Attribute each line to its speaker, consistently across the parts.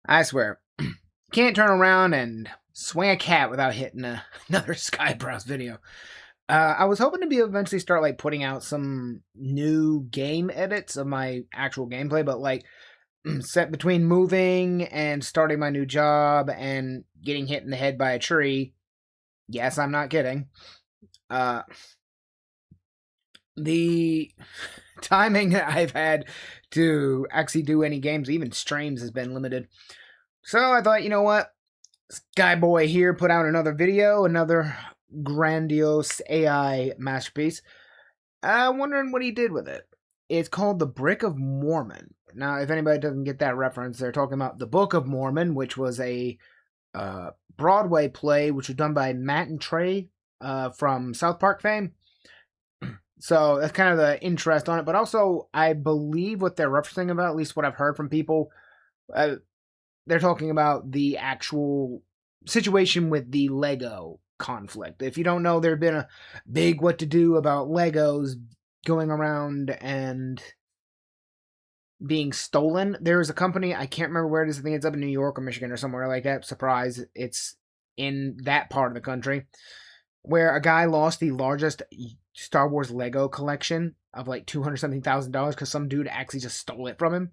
Speaker 1: I swear, can't turn around and swing a cat without hitting another Skyebrows video. I was hoping to be eventually start like putting out some new game edits of my actual gameplay, but like set between moving and starting my new job and getting hit in the head by a tree. Yes, I'm not kidding. The timing that I've had to actually do any games, even streams, has been limited. So I thought, you know what? Skyboy here put out another video, another grandiose AI masterpiece. I'm wondering what he did with it. It's called The Brick of Mormon. Now, if anybody doesn't get that reference, they're talking about The Book of Mormon, which was a Broadway play, which was done by Matt and Trey from South Park fame. So that's kind of the interest on it. But also, I believe what they're referencing about, at least what I've heard from people, they're talking about the actual situation with the Lego conflict. If you don't know, there's been a big what to do about Legos going around and being stolen. There's a company, I can't remember where it is, I think it's up in New York or Michigan or somewhere like that. Surprise, it's in that part of the country, where a guy lost the largest Star Wars Lego collection of like $200,000 because some dude actually just stole it from him.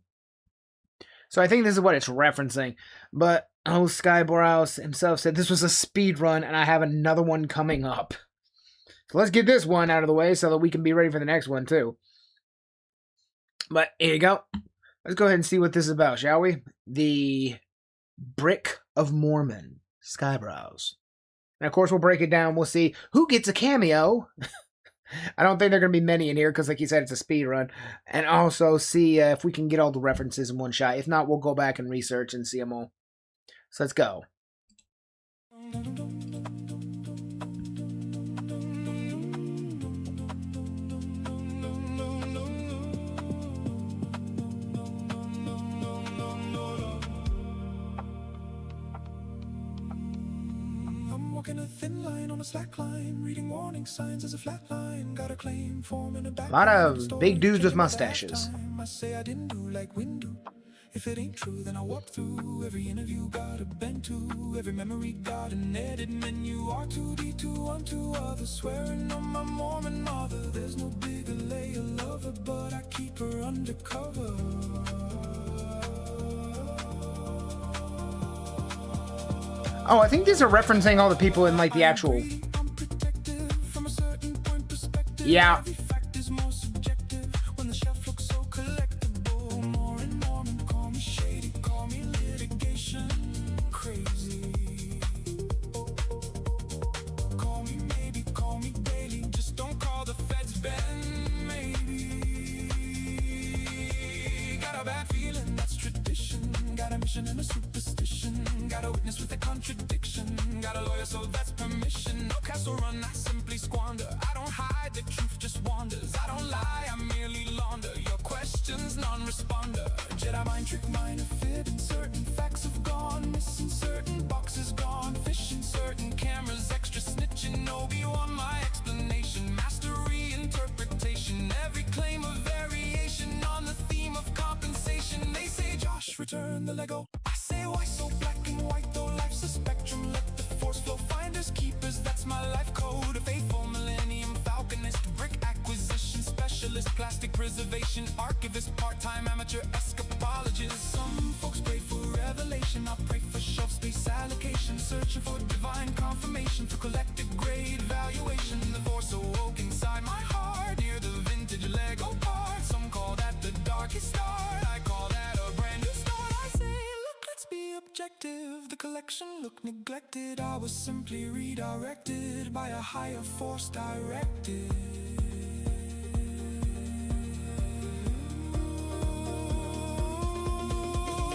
Speaker 1: So I think this is what it's referencing. But Skyebrows himself said this was a speed run, and I have another one coming up. So let's get this one out of the way so that we can be ready for the next one too. But here you go. Let's go ahead and see what this is about, shall we? The Brick of Mormon, Skyebrows. And of course, we'll break it down. We'll see who gets a cameo. I don't think there are going to be many in here because, like you said, it's a speed run. And also see if we can get all the references in one shot. If not, we'll go back and research and see them all. So let's go.
Speaker 2: Walking a thin line on a slack line, reading warning signs as a flat line. Got a claim form in a back.
Speaker 1: A lot of big dudes with mustaches.
Speaker 2: I say I didn't do like wind do. If it ain't true, then I walk through every interview, got a bend to every memory, got an edit menu. R2D2 unto others, swearing on my Mormon mother. There's no bigger layer lover, but I keep her undercover.
Speaker 1: Oh, I think these are referencing all the people in, like, the actual... Yeah.
Speaker 2: And a superstition, got a witness with a contradiction, got a lawyer, so that's permission. No castle run, I simply squander. I don't hide, the truth just wanders. I don't lie, I merely launder your questions, non-responder. Jedi mind trick, minor fit, and certain facts have gone missing, certain boxes gone fishing, certain cameras extra snitching. Obi-Wan, my explanation, mastery interpretation, every claim of variation on the theme of compensation. They say Josh, return the Lego. I say why so black and white, though life's a spectrum. Let the force flow, finders keepers, that's my life code. A faithful millennium falconist, brick acquisition specialist, plastic preservation archivist, part-time amateur escapologist. Some folks pray for revelation, I pray for shelf space allocation, searching for divine confirmation through collective grade valuation. The force awoke inside my heart, near the vintage Lego part. Some call that the darkest start, I call that a brand new start. I say, look, let's be objective. The collection looked neglected. I was simply redirected by a higher force directive.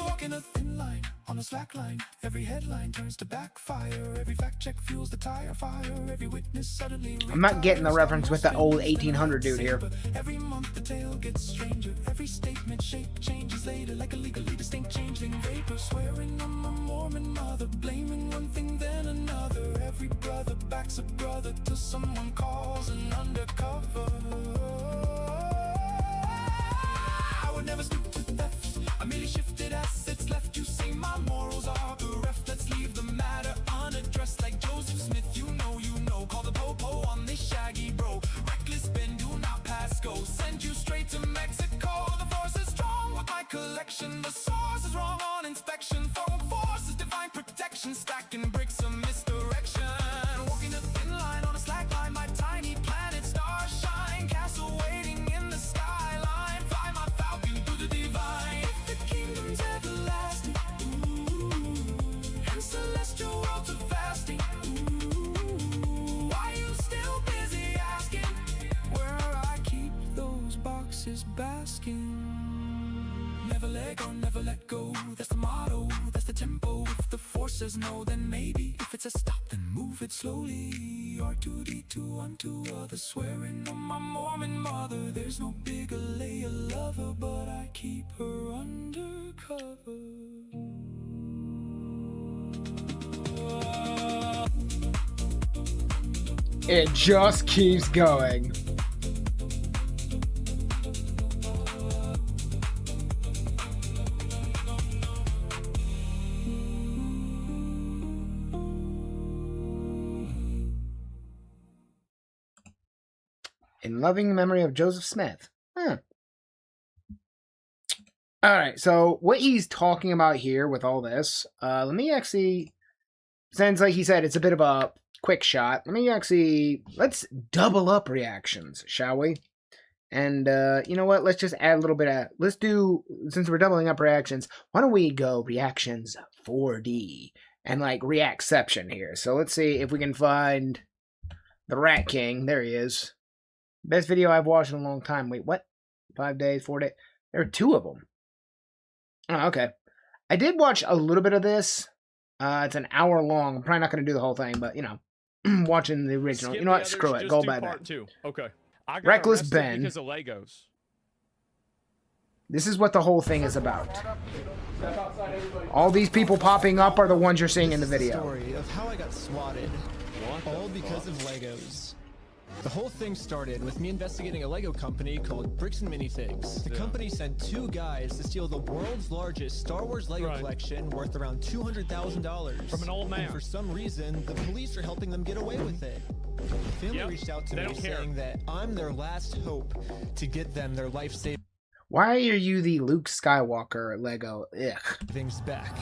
Speaker 2: Walking a thin line on a slack line, every headline turns to backfire. Every fact check fuels the tire fire. Every witness suddenly.
Speaker 1: I'm not getting the reference with the old 1800 dude here.
Speaker 2: Every month the tale gets stranger. Every statement shape changes later, like a legally distinct changeling vapor. Swearing on my Mormon mother, blaming one thing then another. Every brother backs a brother till someone calls an undercover. I would never stoop to theft, I merely shifted assets, left you see my Mormon perfection. The source is wrong on inspection. Foreign forces, divine protection. Stacking bricks of misdirection. Walking a thin line on a slack line. My tiny planet, stars shine. Castle waiting in the skyline. Fly my falcon through the divine. If the kingdom's everlasting, ooh, and celestial worlds are fasting, ooh, why you still busy asking where I keep those boxes basking? Never let go, never let go. That's the motto, that's the tempo. If the force says no, then maybe. If it's a stop, then move it slowly. R2D2 unto others, swearing on my Mormon mother. There's no bigger layer lover, but I keep her undercover.
Speaker 1: It just keeps going. In loving memory of Joseph Smith. Alright, so what he's talking about here with all this, let me actually, since like he said, it's a bit of a quick shot, let's double up reactions, shall we? And, you know what, let's just add a little bit of, since we're doubling up reactions, why don't we go reactions 4D, and like reactception here. So let's see if we can find the Rat King. There he is. Best video I've watched in a long time. Wait, what? 5 days, 4 days? There are 2 of them. Oh, okay. I did watch a little bit of this. It's an hour long. I'm probably not going to do the whole thing, but, you know, watching the original. You know what? Screw it. Go by that.
Speaker 3: Okay. I got
Speaker 1: Reckless Ben.
Speaker 3: because of Legos.
Speaker 1: This is what the whole thing is about. All these people popping up are the ones you're seeing in the video.
Speaker 4: Story of how I got swatted. All because of Legos. The whole thing started with me investigating a Lego company called Bricks and Minifigs. The company sent 2 guys to steal the world's largest Star Wars Lego collection worth around $200,000
Speaker 3: from an old man.
Speaker 4: And for some reason, the police are helping them get away with it. The family reached out to me saying that I'm their last hope to get them their life
Speaker 1: Why are you the Luke Skywalker Lego? Ugh.
Speaker 4: savings back.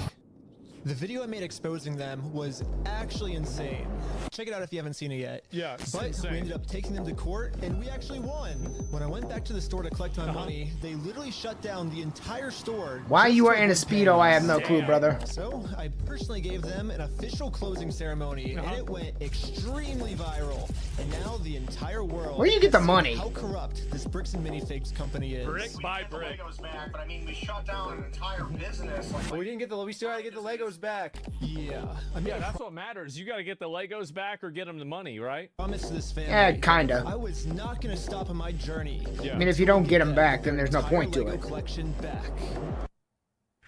Speaker 4: The video I made exposing them was actually insane. Check it out if you haven't seen it yet.
Speaker 3: Yeah, it's
Speaker 4: but
Speaker 3: insane.
Speaker 4: we ended up taking them to court, and we actually won. When I went back to the store to collect my money, they literally shut down the entire store.
Speaker 1: Why you are in a Speedo, I have no clue, brother.
Speaker 4: So I personally gave them an official closing ceremony, and it went extremely viral. And now the entire world.
Speaker 1: Where do you get the money?
Speaker 4: How corrupt this Bricks and Minifigs company is.
Speaker 3: Brick by brick.
Speaker 5: Legos back, but I mean, we shut down an entire business.
Speaker 6: We didn't get we still gotta get the Legos back.
Speaker 4: Yeah. I mean,
Speaker 3: Yeah, that's what matters. You got to get the Legos back or get them the money, right?
Speaker 4: I promised this family.
Speaker 1: Yeah, kinda.
Speaker 4: I was not gonna stop on my journey.
Speaker 3: Yeah.
Speaker 1: I mean, if you don't get them back, then there's no point to
Speaker 4: Lego
Speaker 1: it.
Speaker 4: collection back.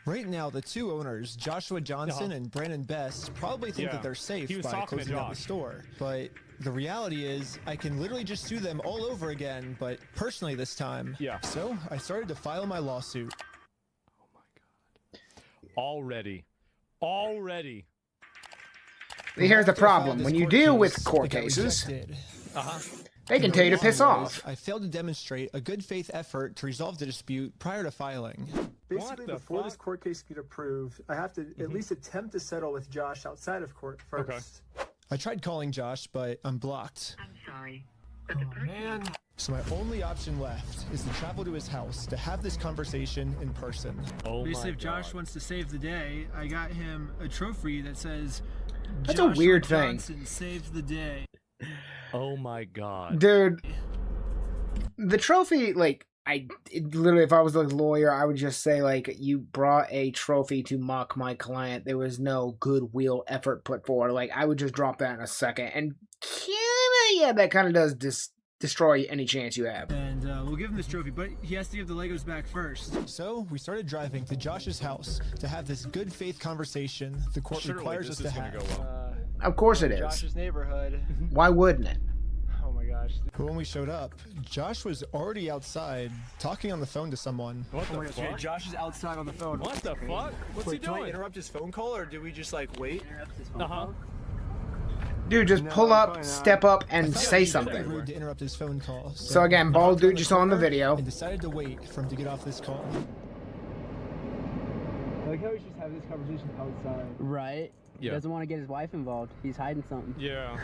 Speaker 4: Right now, the 2 owners, Joshua Johnson and Brandon Best, probably think that they're safe
Speaker 3: He was
Speaker 4: by
Speaker 3: talking to
Speaker 4: closing down the
Speaker 3: Josh.
Speaker 4: store. But the reality is, I can literally just sue them all over again, but personally this time.
Speaker 3: Yeah.
Speaker 4: So I started to file my lawsuit.
Speaker 3: Oh my God. Already.
Speaker 1: Here's the problem. When you deal with court cases, they can tell you to piss off.
Speaker 4: I failed to demonstrate a good faith effort to resolve the dispute prior to filing.
Speaker 6: Basically, before this court case get approved, I have to at least attempt to settle with Josh outside of court first.
Speaker 4: I tried calling Josh, but I'm blocked.
Speaker 7: I'm sorry, but the person...
Speaker 4: So my only option left is to travel to his house to have this conversation in person.
Speaker 3: Oh
Speaker 8: Basically,
Speaker 3: my
Speaker 8: if Josh
Speaker 3: God.
Speaker 8: wants to save the day, I got him a trophy that says
Speaker 1: That's
Speaker 8: Joshua
Speaker 1: a weird thing.
Speaker 8: Johnson saved the day.
Speaker 3: Oh my God.
Speaker 1: Dude, the trophy, like, literally, if I was a lawyer, I would just say, like, you brought a trophy to mock my client. There was no goodwill effort put forward. Like, I would just drop that in a second. And, yeah, that kind of does destroy any chance you have.
Speaker 8: And we'll give him this trophy, but he has to give the Legos back first.
Speaker 4: So we started driving to Josh's house to have this good faith conversation the court
Speaker 3: Surely
Speaker 4: requires us
Speaker 3: this
Speaker 4: to
Speaker 3: is gonna
Speaker 4: have.
Speaker 3: go well.
Speaker 1: Of course it is.
Speaker 6: Josh's neighborhood.
Speaker 1: Why wouldn't it?
Speaker 6: Oh my gosh.
Speaker 4: But when we showed up, Josh was already outside talking on the phone to someone.
Speaker 3: What
Speaker 6: Oh my
Speaker 3: the
Speaker 6: gosh,
Speaker 3: fuck?
Speaker 6: Josh is outside on the phone.
Speaker 3: What the fuck? What's
Speaker 6: Wait,
Speaker 3: he
Speaker 6: do I
Speaker 3: doing?
Speaker 6: interrupt his phone call or do we just like wait?
Speaker 1: Dude, just
Speaker 6: No,
Speaker 1: pull up,
Speaker 6: probably not.
Speaker 1: step up, and say
Speaker 4: Rude
Speaker 1: something.
Speaker 4: to interrupt his phone call.
Speaker 1: So again, bald dude just on the video.
Speaker 4: And decided to wait for him to get off this call.
Speaker 8: like how we should just have this conversation outside.
Speaker 9: Right.
Speaker 3: Yeah.
Speaker 9: He doesn't want to get his wife involved. He's hiding something.
Speaker 3: Yeah.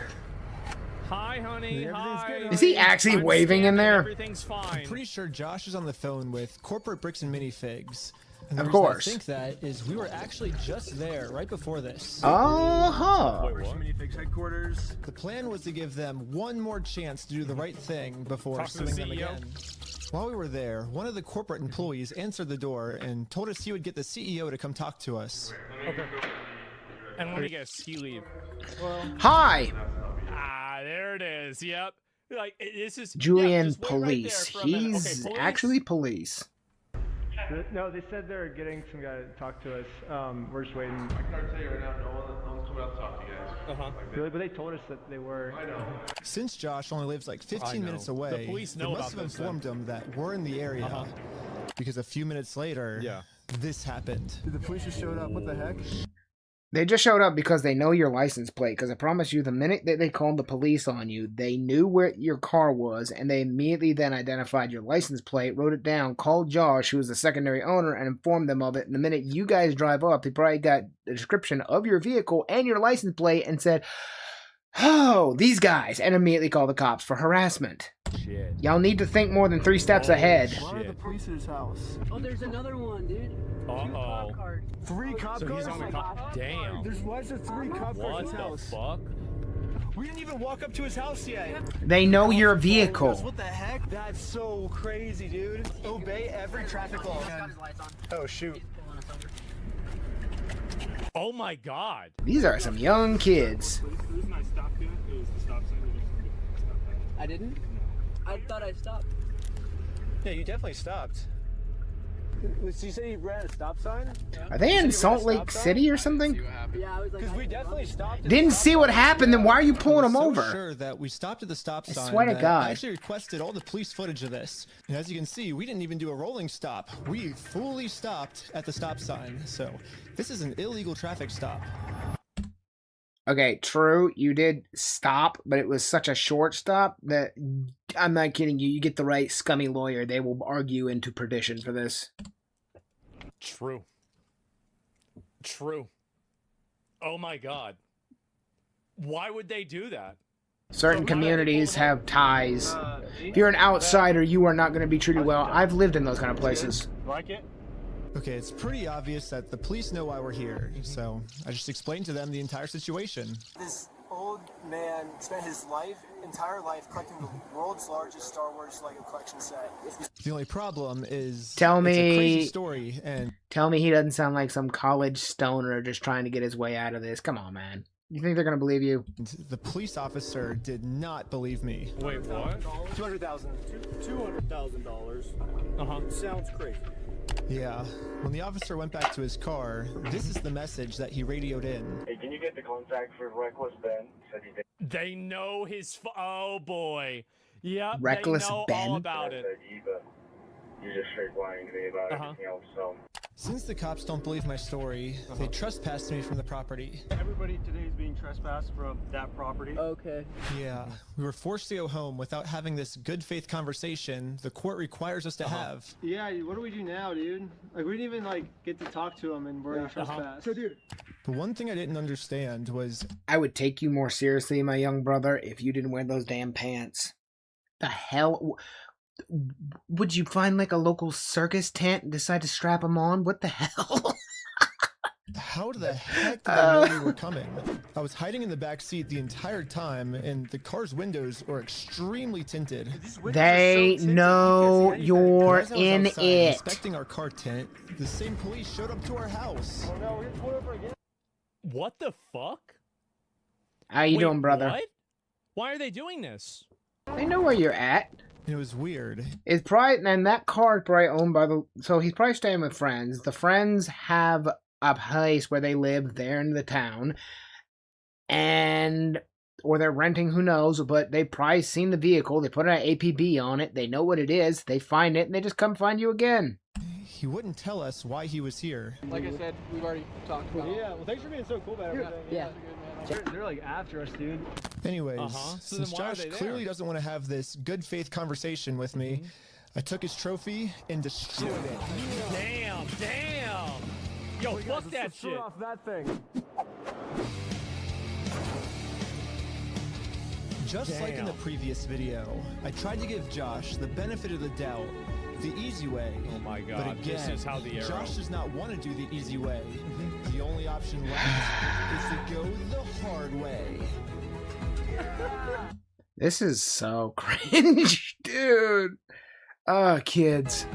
Speaker 3: Hi, honey. Hi.
Speaker 1: Is he actually waving in there?
Speaker 3: Everything's fine.
Speaker 4: I'm pretty sure Josh is on the phone with corporate Bricks and Minifigs. And the
Speaker 1: Of
Speaker 4: reason
Speaker 1: course.
Speaker 4: I think that is we were actually just there right before this.
Speaker 1: Uh-huh.
Speaker 3: Wait, what?
Speaker 8: Minifix headquarters.
Speaker 4: The plan was to give them one more chance to do the right thing before
Speaker 3: Talk to the
Speaker 4: suing them
Speaker 3: CEO.
Speaker 4: again. While we were there, one of the corporate employees answered the door and told us he would get the CEO to come talk to us.
Speaker 3: Okay. And let me guess, he leave.
Speaker 1: Hi,
Speaker 3: Ah, there it is. Yep. Like this is
Speaker 1: Julian
Speaker 3: just wait right
Speaker 1: Police.
Speaker 3: there for a minute.
Speaker 1: He's
Speaker 3: Okay, police?
Speaker 1: actually police.
Speaker 6: No, they said they're getting some guy to talk to us. We're just waiting.
Speaker 10: I can't tell you right now, no one's coming out to talk to you guys.
Speaker 6: Really, but they told us that they were.
Speaker 10: I know.
Speaker 4: Since Josh only lives like 15
Speaker 3: know.
Speaker 4: minutes
Speaker 3: The
Speaker 4: away,
Speaker 3: police
Speaker 4: they
Speaker 3: know
Speaker 4: must
Speaker 3: about
Speaker 4: have
Speaker 3: this then.
Speaker 4: informed him that we're in the area. Because a few minutes later, this happened.
Speaker 8: The police just showed up. What the heck?
Speaker 1: They just showed up because they know your license plate. Because I promise you, the minute that they called the police on you, they knew where your car was, and they immediately then identified your license plate, wrote it down, called Josh, who was the secondary owner, and informed them of it. And the minute you guys drive up, they probably got a description of your vehicle and your license plate and said, "Oh, these guys," and immediately called the cops for harassment.
Speaker 3: Shit.
Speaker 1: Y'all need to think more than 3 steps ahead.
Speaker 8: Why are the police at his house?
Speaker 9: Oh, there's another one, dude.
Speaker 3: Uh-oh.
Speaker 8: 3 cop
Speaker 3: So
Speaker 8: cars?
Speaker 3: he's on the cop. Damn.
Speaker 8: Why is there 3 cop cars
Speaker 3: What
Speaker 8: at his
Speaker 3: the
Speaker 8: house?
Speaker 3: fuck?
Speaker 8: We didn't even walk up to his house yet.
Speaker 1: They know your vehicle.
Speaker 8: What the heck? That's so crazy, dude. Obey every traffic law. Oh, shoot.
Speaker 3: Oh my god.
Speaker 1: These are some young kids.
Speaker 9: I didn't? I thought I stopped.
Speaker 8: Yeah, you definitely stopped. So you say he ran a stop sign?
Speaker 1: Are they in Salt Lake City or something?
Speaker 9: Yeah, I was like,
Speaker 8: Because we definitely stopped. at
Speaker 1: Didn't
Speaker 8: the
Speaker 1: see
Speaker 8: stop
Speaker 1: what
Speaker 8: sign.
Speaker 1: happened, then why are you pulling them
Speaker 4: So
Speaker 1: over?
Speaker 4: sure that we stopped at the stop
Speaker 1: I
Speaker 4: sign.
Speaker 1: swear to
Speaker 4: that
Speaker 1: God.
Speaker 4: I actually requested all the police footage of this. And as you can see, we didn't even do a rolling stop. We fully stopped at the stop sign. So this is an illegal traffic stop.
Speaker 1: Okay, true, you did stop, but it was such a short stop that, I'm not kidding you, you get the right scummy lawyer, they will argue into perdition for this.
Speaker 3: True. True. Oh my god. Why would they do that?
Speaker 1: Certain communities have ties. If you're an outsider, you are not going to be treated well. I've lived in those kind of places.
Speaker 8: Like it?
Speaker 4: Okay, it's pretty obvious that the police know why we're here. So I just explained to them the entire situation.
Speaker 6: This old man spent his entire life collecting the world's largest Star Wars Lego collection set.
Speaker 4: The only problem is
Speaker 1: Tell
Speaker 4: it's a crazy
Speaker 1: me-
Speaker 4: story, and
Speaker 1: Tell me he doesn't sound like some college stoner just trying to get his way out of this. Come on, man. You think they're going to believe you?
Speaker 4: the police officer did not believe me.
Speaker 3: Wait, what?
Speaker 8: $200,000. $200,000.
Speaker 3: Uh-huh.
Speaker 8: Sounds crazy.
Speaker 4: Yeah, when the officer went back to his car, this is the message that he radioed in.
Speaker 5: Hey, can you get the contact for Reckless Ben? Said he did.
Speaker 3: They know his oh boy. Yep,
Speaker 1: Reckless
Speaker 3: they know
Speaker 1: Ben?
Speaker 3: all about it.
Speaker 5: But you're just straight lying to me about everything else, so.
Speaker 4: Since the cops don't believe my story, they trespassed me from the property.
Speaker 8: Everybody today is being trespassed from that property.
Speaker 9: okay.
Speaker 4: Yeah, we were forced to go home without having this good faith conversation the court requires us to have.
Speaker 8: Yeah, what do we do now, dude? Like, we didn't even, get to talk to him, and we're in trespass. So, dude.
Speaker 4: The one thing I didn't understand was
Speaker 1: I would take you more seriously, my young brother, if you didn't wear those damn pants. The hell? Would you find like a local circus tent and decide to strap them on? What the hell?
Speaker 4: how the heck did they know we were coming? I was hiding in the back seat the entire time, and the car's windows were extremely tinted.
Speaker 1: They know you're
Speaker 4: As I was
Speaker 1: in
Speaker 4: outside
Speaker 1: it.
Speaker 4: inspecting our car tent, the same police showed up to our house.
Speaker 8: Oh, no, we're getting pulled over again.
Speaker 3: What the fuck?
Speaker 1: How you
Speaker 3: Wait,
Speaker 1: doing, brother?
Speaker 3: What? Why are they doing this?
Speaker 1: They know where you're at.
Speaker 4: It was weird.
Speaker 1: It's probably, and that car is probably owned by the, so he's probably staying with friends. The friends have a place where they live there in the town, and, or they're renting, who knows, but they've probably seen the vehicle, they put an APB on it, they know what it is, they find it, and they just come find you again.
Speaker 4: He wouldn't tell us why he was here.
Speaker 9: Like I said, we've already talked about it.
Speaker 8: Yeah, well, thanks for being so cool about everything.
Speaker 9: Yeah.
Speaker 8: They're like after us, dude.
Speaker 4: Anyways,
Speaker 3: So
Speaker 4: since
Speaker 3: then why are
Speaker 4: Josh
Speaker 3: they there?
Speaker 4: clearly doesn't want to have this good faith conversation with me, I took his trophy and destroyed it.
Speaker 3: Damn, damn. Yo, fuck that
Speaker 6: Let's
Speaker 3: shit.
Speaker 6: turn off that thing.
Speaker 4: Just like in the previous video, I tried to give Josh the benefit of the doubt, the easy way.
Speaker 3: Oh my
Speaker 4: But
Speaker 3: god,
Speaker 4: again,
Speaker 3: this is how the arrow.
Speaker 4: Josh does not want to do the easy way. The only option left is to go the hard way.
Speaker 1: This is so cringe, dude. Kids.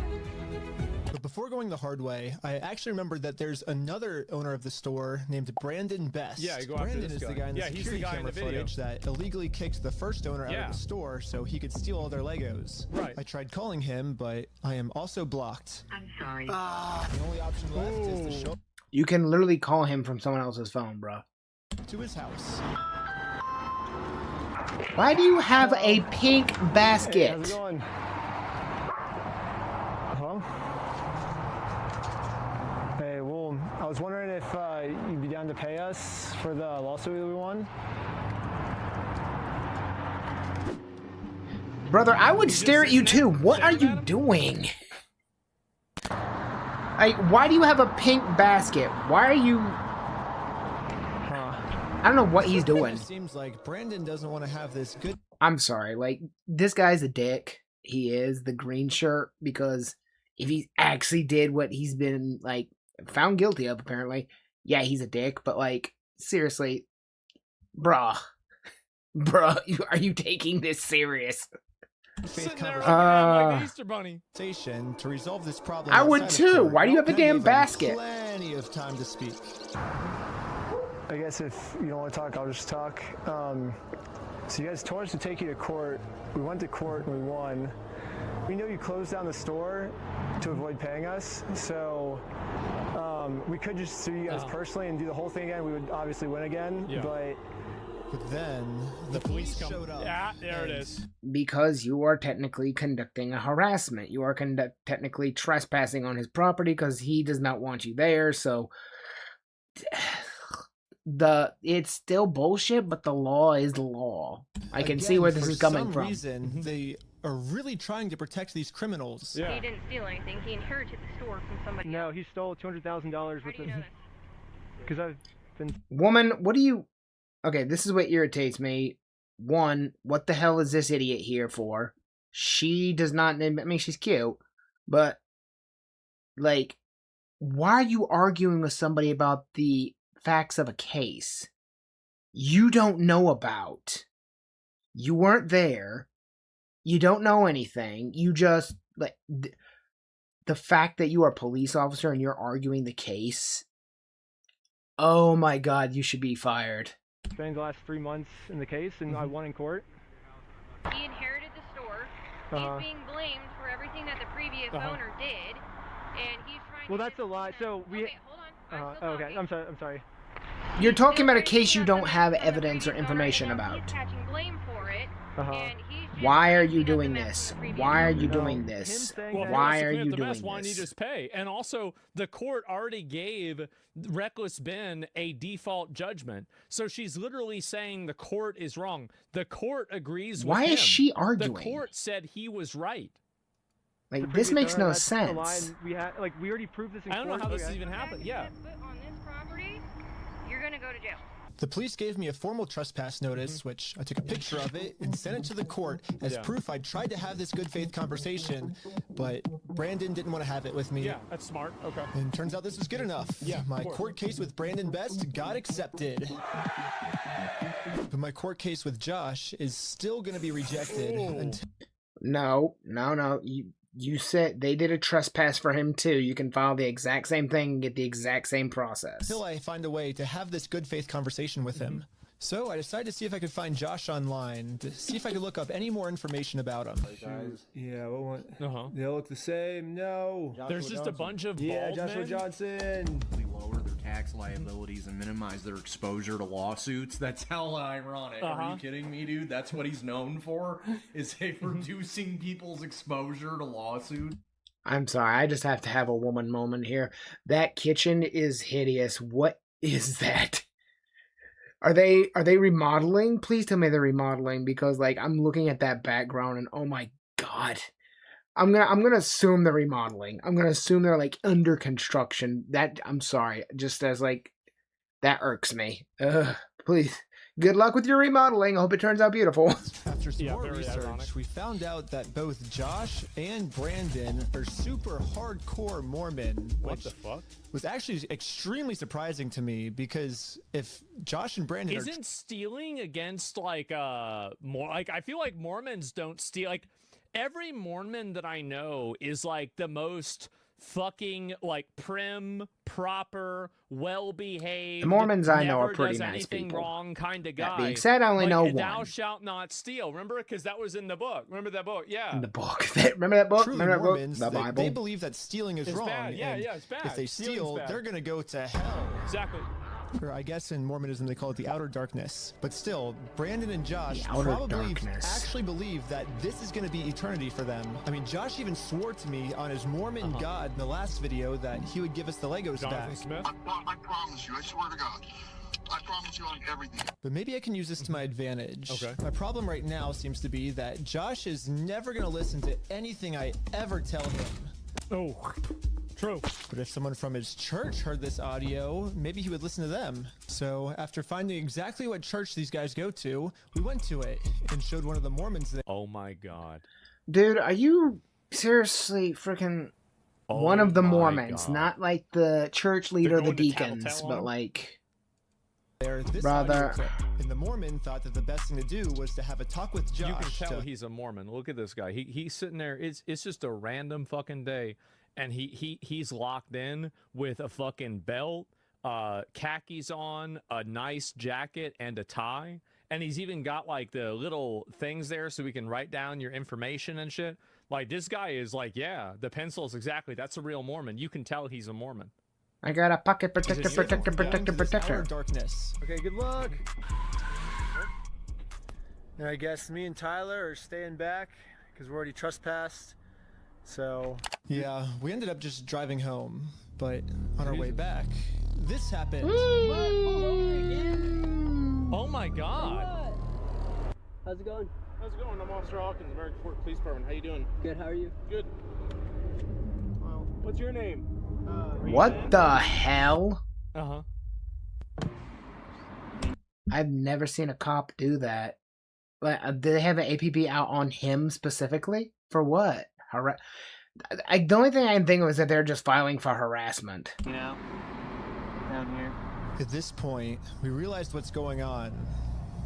Speaker 4: But before going the hard way, I actually remembered that there's another owner of the store named Brandon Best.
Speaker 3: Yeah, go after
Speaker 4: Brandon
Speaker 3: this
Speaker 4: is the
Speaker 3: guy.
Speaker 4: guy in the
Speaker 3: Yeah, he's the
Speaker 4: security
Speaker 3: guy in
Speaker 4: camera
Speaker 3: the video.
Speaker 4: footage that illegally kicked the first owner out
Speaker 3: Yeah.
Speaker 4: of the store so he could steal all their Legos.
Speaker 3: Right.
Speaker 4: I tried calling him, but I am also blocked.
Speaker 7: I'm sorry.
Speaker 4: The only option left is to show
Speaker 1: You can literally call him from someone else's phone, bro.
Speaker 4: up to his house.
Speaker 1: Why do you have a pink
Speaker 6: Hey,
Speaker 1: basket?
Speaker 6: how's it going? Huh? Hey, well, I was wondering if you'd be down to pay us for the lawsuit that we won.
Speaker 1: Brother, I would stare at you too. What are you doing? Like, why do you have a pink basket? Why are you... I don't know what he's doing.
Speaker 4: It seems like Brandon doesn't want to have this good
Speaker 1: I'm sorry, like, this guy's a dick. He is, the green shirt, because if he actually did what he's been, like, found guilty of, apparently, yeah, he's a dick, but, like, seriously, bruh, are you taking this serious?
Speaker 3: Sitting there
Speaker 4: conversation.
Speaker 3: looking at him like the Easter Bunny.
Speaker 4: to resolve this problem.
Speaker 1: I would
Speaker 4: outside of
Speaker 1: too.
Speaker 4: court.
Speaker 1: Why do you have a
Speaker 4: And I
Speaker 1: damn
Speaker 4: gave him
Speaker 1: basket?
Speaker 4: Plenty of time to speak.
Speaker 6: I guess if you don't want to talk, I'll just talk. So you guys told us to take you to court. We went to court and we won. We know you closed down the store to avoid paying us, so we could just sue you guys personally and do the whole thing again. We would obviously win again,
Speaker 3: Yeah.
Speaker 4: But then the police showed up.
Speaker 3: Yeah, there it
Speaker 4: and
Speaker 3: is.
Speaker 1: Because you are technically conducting a harassment. You are technically trespassing on his property because he does not want you there, so... It's still bullshit, but the law is the law. I can see
Speaker 4: Again,
Speaker 1: where this
Speaker 4: for
Speaker 1: is coming
Speaker 4: some
Speaker 1: from.
Speaker 4: reason, they are really trying to protect these criminals.
Speaker 3: Yeah.
Speaker 7: He didn't steal anything. He inherited the store from somebody
Speaker 6: No,
Speaker 7: else.
Speaker 6: he stole $200,000
Speaker 7: How
Speaker 6: worth
Speaker 7: do you
Speaker 6: of...
Speaker 7: know this?
Speaker 6: Because I've been...
Speaker 1: Woman, what do you... Okay, this is what irritates me. One, what the hell is this idiot here for? She does not... I mean, she's cute, but... Like, why are you arguing with somebody about the facts of a case you don't know about? You weren't there. You don't know anything. You just... like the fact that you are a police officer and you're arguing the case... Oh my god, you should be fired.
Speaker 6: spent the last 3 months in the case, and I won in court.
Speaker 7: He inherited the store.
Speaker 6: Uh-huh.
Speaker 7: He's being blamed for everything that the previous owner did, and he's trying
Speaker 6: Well,
Speaker 7: to...
Speaker 6: that's a lie. So we...
Speaker 7: Okay, hold on. I'm still
Speaker 6: okay,
Speaker 7: talking.
Speaker 6: I'm sorry.
Speaker 1: You're talking about a case you don't have evidence or information
Speaker 7: He's
Speaker 1: about.
Speaker 7: catching blame for it,
Speaker 6: Uh-huh.
Speaker 7: and he's just
Speaker 1: Why are
Speaker 7: trying to
Speaker 1: you
Speaker 7: clean up the
Speaker 1: doing
Speaker 7: mess
Speaker 1: this?
Speaker 7: from the previous
Speaker 1: Why are you
Speaker 7: owner.
Speaker 1: doing
Speaker 6: Him
Speaker 1: this?
Speaker 6: saying
Speaker 3: Well,
Speaker 6: that-
Speaker 1: Why
Speaker 3: if
Speaker 1: are
Speaker 3: it's to
Speaker 1: you
Speaker 3: clean up the mess,
Speaker 1: doing
Speaker 3: why don't you
Speaker 1: this?
Speaker 3: just pay? And also, the court already gave Reckless Ben a default judgment. So she's literally saying the court is wrong. The court agrees with
Speaker 1: Why
Speaker 3: him.
Speaker 1: is she
Speaker 3: The
Speaker 1: arguing?
Speaker 3: court said he was right.
Speaker 1: Like,
Speaker 6: the
Speaker 1: this
Speaker 6: previous
Speaker 1: makes
Speaker 6: owner,
Speaker 1: no
Speaker 6: that's the line
Speaker 1: sense.
Speaker 6: we had, like, we already proved this in
Speaker 3: I don't know
Speaker 6: court.
Speaker 3: how this
Speaker 6: Okay.
Speaker 3: even happened. Yeah.
Speaker 7: Set foot on this property, you're gonna go to jail.
Speaker 4: The police gave me a formal trespass notice, which I took a picture of it and sent it to the court as
Speaker 3: Yeah.
Speaker 4: proof I tried to have this good faith conversation, but Brandon didn't want to have it with me.
Speaker 3: Yeah, that's smart. Okay.
Speaker 4: And turns out this was good enough.
Speaker 3: Yeah,
Speaker 4: My
Speaker 3: of course.
Speaker 4: court case with Brandon Best got accepted. But my court case with Josh is still going to be rejected until
Speaker 1: No. You said they did a trespass for him too. You can file the exact same thing and get the exact same process.
Speaker 4: I find a way to have this good faith conversation with him. So I decided to see if I could find Josh online, to see if I could look up any more information about him.
Speaker 6: Yeah, what one?
Speaker 3: Uh-huh.
Speaker 6: They all look the same. No.
Speaker 3: There's just a bunch of
Speaker 6: Yeah,
Speaker 3: bald
Speaker 6: Joshua
Speaker 3: men.
Speaker 6: Johnson.
Speaker 11: Lower their tax liabilities and minimize their exposure to lawsuits. That's hella ironic. Are you kidding me, dude? That's what he's known for, is reducing people's exposure to lawsuits.
Speaker 1: I'm sorry, I just have to have a woman moment here. That kitchen is hideous. What is that? Are they remodeling? Please tell me they're remodeling, because like I'm looking at that background and oh my god. I'm gonna assume they're remodeling. I'm gonna assume they're like under construction. I'm sorry, just as like that irks me. Please. Good luck with your remodeling. I hope it turns out beautiful.
Speaker 4: After some more research, we found out that both Josh and Brandon are super hardcore Mormon.
Speaker 3: What the fuck?
Speaker 4: Was actually extremely surprising to me because if Josh and Brandon
Speaker 3: isn't stealing against like more like I feel like Mormons don't steal. Like every Mormon that I know is like the most fucking like prim, proper, well-behaved.
Speaker 1: The Mormons I know are
Speaker 3: never
Speaker 1: pretty
Speaker 3: does
Speaker 1: nice
Speaker 3: anything
Speaker 1: people.
Speaker 3: wrong kind of guy.
Speaker 1: That being said, I only know one.
Speaker 3: Thou shalt not steal. Remember, because that was in the book. Remember that book? Yeah.
Speaker 1: In the book. Remember that book?
Speaker 4: Truly
Speaker 1: Remember that
Speaker 4: Mormons,
Speaker 1: book? The Bible.
Speaker 4: They believe that stealing is wrong.
Speaker 3: Bad. Yeah,
Speaker 4: and
Speaker 3: it's bad.
Speaker 4: If they steal,
Speaker 3: bad.
Speaker 4: they're gonna go to hell.
Speaker 3: Exactly.
Speaker 4: Or I guess in Mormonism they call it the outer darkness. But still, Brandon and Josh actually believe that this is going to be eternity for them. I mean, Josh even swore to me on his Mormon God in the last video that he would give us the Legos back.
Speaker 12: I promise you, I swear to God. I promise you on everything.
Speaker 4: But maybe I can use this to my advantage.
Speaker 3: Okay.
Speaker 4: My problem right now seems to be that Josh is never going to listen to anything I ever tell him.
Speaker 3: Oh, true.
Speaker 4: But if someone from his church heard this audio, maybe he would listen to them. So after finding exactly what church these guys go to, we went to it and showed one of the Mormons there.
Speaker 3: Oh my God.
Speaker 1: Dude, are you seriously freaking one of the Mormons?
Speaker 3: God.
Speaker 1: Not like the church leader of the deacons, but like...
Speaker 4: This
Speaker 1: brother.
Speaker 4: And the Mormon thought that the best thing to do was to have a talk with Josh.
Speaker 3: You can tell he's a Mormon. Look at this guy. He's sitting there. It's just a random fucking day. And he's locked in with a fucking belt, khakis on, a nice jacket, and a tie. And he's even got like the little things there so we can write down your information and shit. Like this guy is like, yeah, the pencils exactly. That's a real Mormon. You can tell he's a Mormon.
Speaker 1: I got a pocket protector.
Speaker 4: Darkness.
Speaker 6: Okay, good luck. And I guess me and Tyler are staying back because we're already trespassed. So
Speaker 4: yeah, we ended up just driving home, but on our way back, this happened.
Speaker 3: Oh my God!
Speaker 9: How's it going?
Speaker 10: How's it going? I'm Officer Hawkins, American Fort Police Department. How you doing?
Speaker 9: Good. How are you?
Speaker 10: Good. Well, what's your name?
Speaker 1: What the hell?
Speaker 3: Uh-huh.
Speaker 1: I've never seen a cop do that. Like, did they have an APB out on him specifically? For what? The only thing I can think of is that they're just filing for harassment.
Speaker 9: You know, down here.
Speaker 4: At this point, we realized what's going on.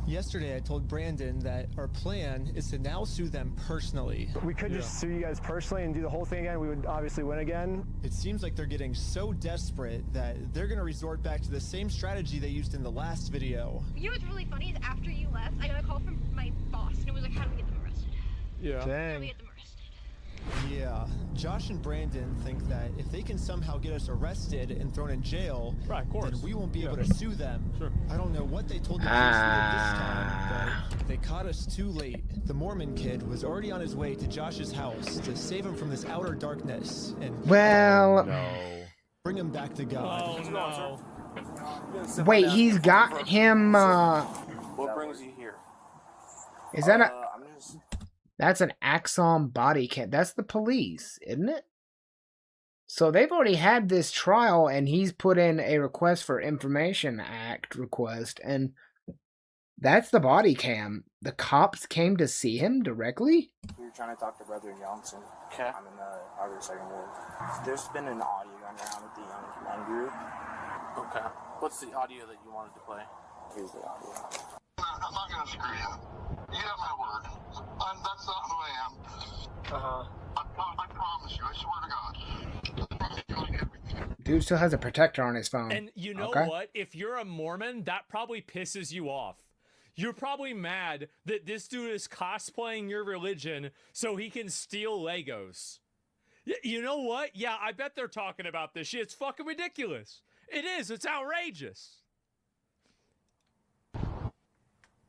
Speaker 4: Yesterday, I told Brandon that our plan is to now sue them personally.
Speaker 6: we could just sue you guys personally and do the whole thing again. We would obviously win again.
Speaker 4: It seems like they're getting so desperate that they're going to resort back to the same strategy they used in the last video.
Speaker 7: You know what's really funny is after you left, I got a call from my boss, and it was like, how do we get them arrested?
Speaker 3: Yeah.
Speaker 7: How do we
Speaker 6: Dang.
Speaker 7: get them arrested?
Speaker 4: Yeah, Josh and Brandon think that if they can somehow get us arrested and thrown in jail,
Speaker 3: Right, of course.
Speaker 4: then we won't be able to sue them.
Speaker 3: Sure.
Speaker 4: I don't know what they told the police this time, but they caught us too late. The Mormon kid was already on his way to Josh's house to save him from this outer darkness and
Speaker 1: Well,
Speaker 4: bring him back to God.
Speaker 3: Oh no.
Speaker 1: wait, he's got him,
Speaker 10: What brings you here?
Speaker 1: is that that's an Axon body cam. That's the police, isn't it? So they've already had this trial, and he's put in a request for Information Act request, and that's the body cam. The cops came to see him directly?
Speaker 13: We were trying to talk to Brother Johnson.
Speaker 10: Okay.
Speaker 13: I'm in the Harvard Second Ward. There's been an audio going around with the young men group.
Speaker 10: Okay. What's the audio that you wanted to play?
Speaker 13: Here's the audio.
Speaker 12: I'm not going to screw you. You have my word. That's not who I am. I promise you. I swear to God. I promise you on everything.
Speaker 1: Dude still has a protector on his phone.
Speaker 3: And you know what? If you're a Mormon, that probably pisses you off. You're probably mad that this dude is cosplaying your religion so he can steal Legos. You know what? Yeah, I bet they're talking about this shit. It's fucking ridiculous. It is. It's outrageous.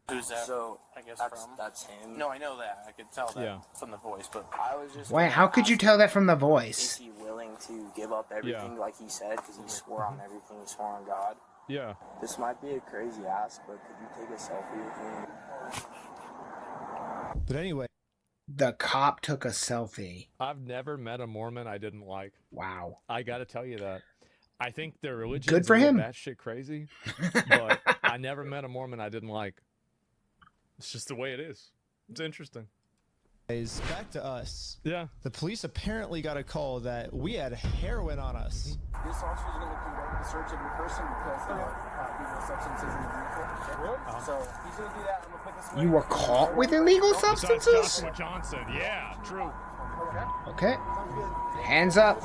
Speaker 10: Who's that?
Speaker 13: So
Speaker 10: I guess
Speaker 13: that's him.
Speaker 10: No, I know that. I could tell that from the voice, but
Speaker 13: I was just.
Speaker 1: Wait, how could you tell that from the
Speaker 13: Is
Speaker 1: voice?
Speaker 13: he willing to give up everything like he said? Because he swore on everything. He swore on God.
Speaker 3: Yeah.
Speaker 13: This might be a crazy ask, but could you take a selfie with me?
Speaker 4: But anyway.
Speaker 1: The cop took a selfie.
Speaker 3: I've never met a Mormon I didn't like.
Speaker 1: Wow.
Speaker 3: I got to tell you that. I think their religion
Speaker 1: Good
Speaker 3: is
Speaker 1: for
Speaker 3: a little
Speaker 1: him.
Speaker 3: batshit crazy, but I never met a Mormon I didn't like. It's just the way it is. It's interesting.
Speaker 4: Back to us.
Speaker 3: Yeah.
Speaker 4: The police apparently got a call that we had heroin on us.
Speaker 14: This officer is going to conduct the search of your person because there are illegal substances in the vehicle. So he's going to do that. I'm going to put this.
Speaker 1: You were caught with illegal
Speaker 3: Besides
Speaker 1: substances?
Speaker 3: Joshua Johnson. Yeah, true.
Speaker 1: Okay. Hands up.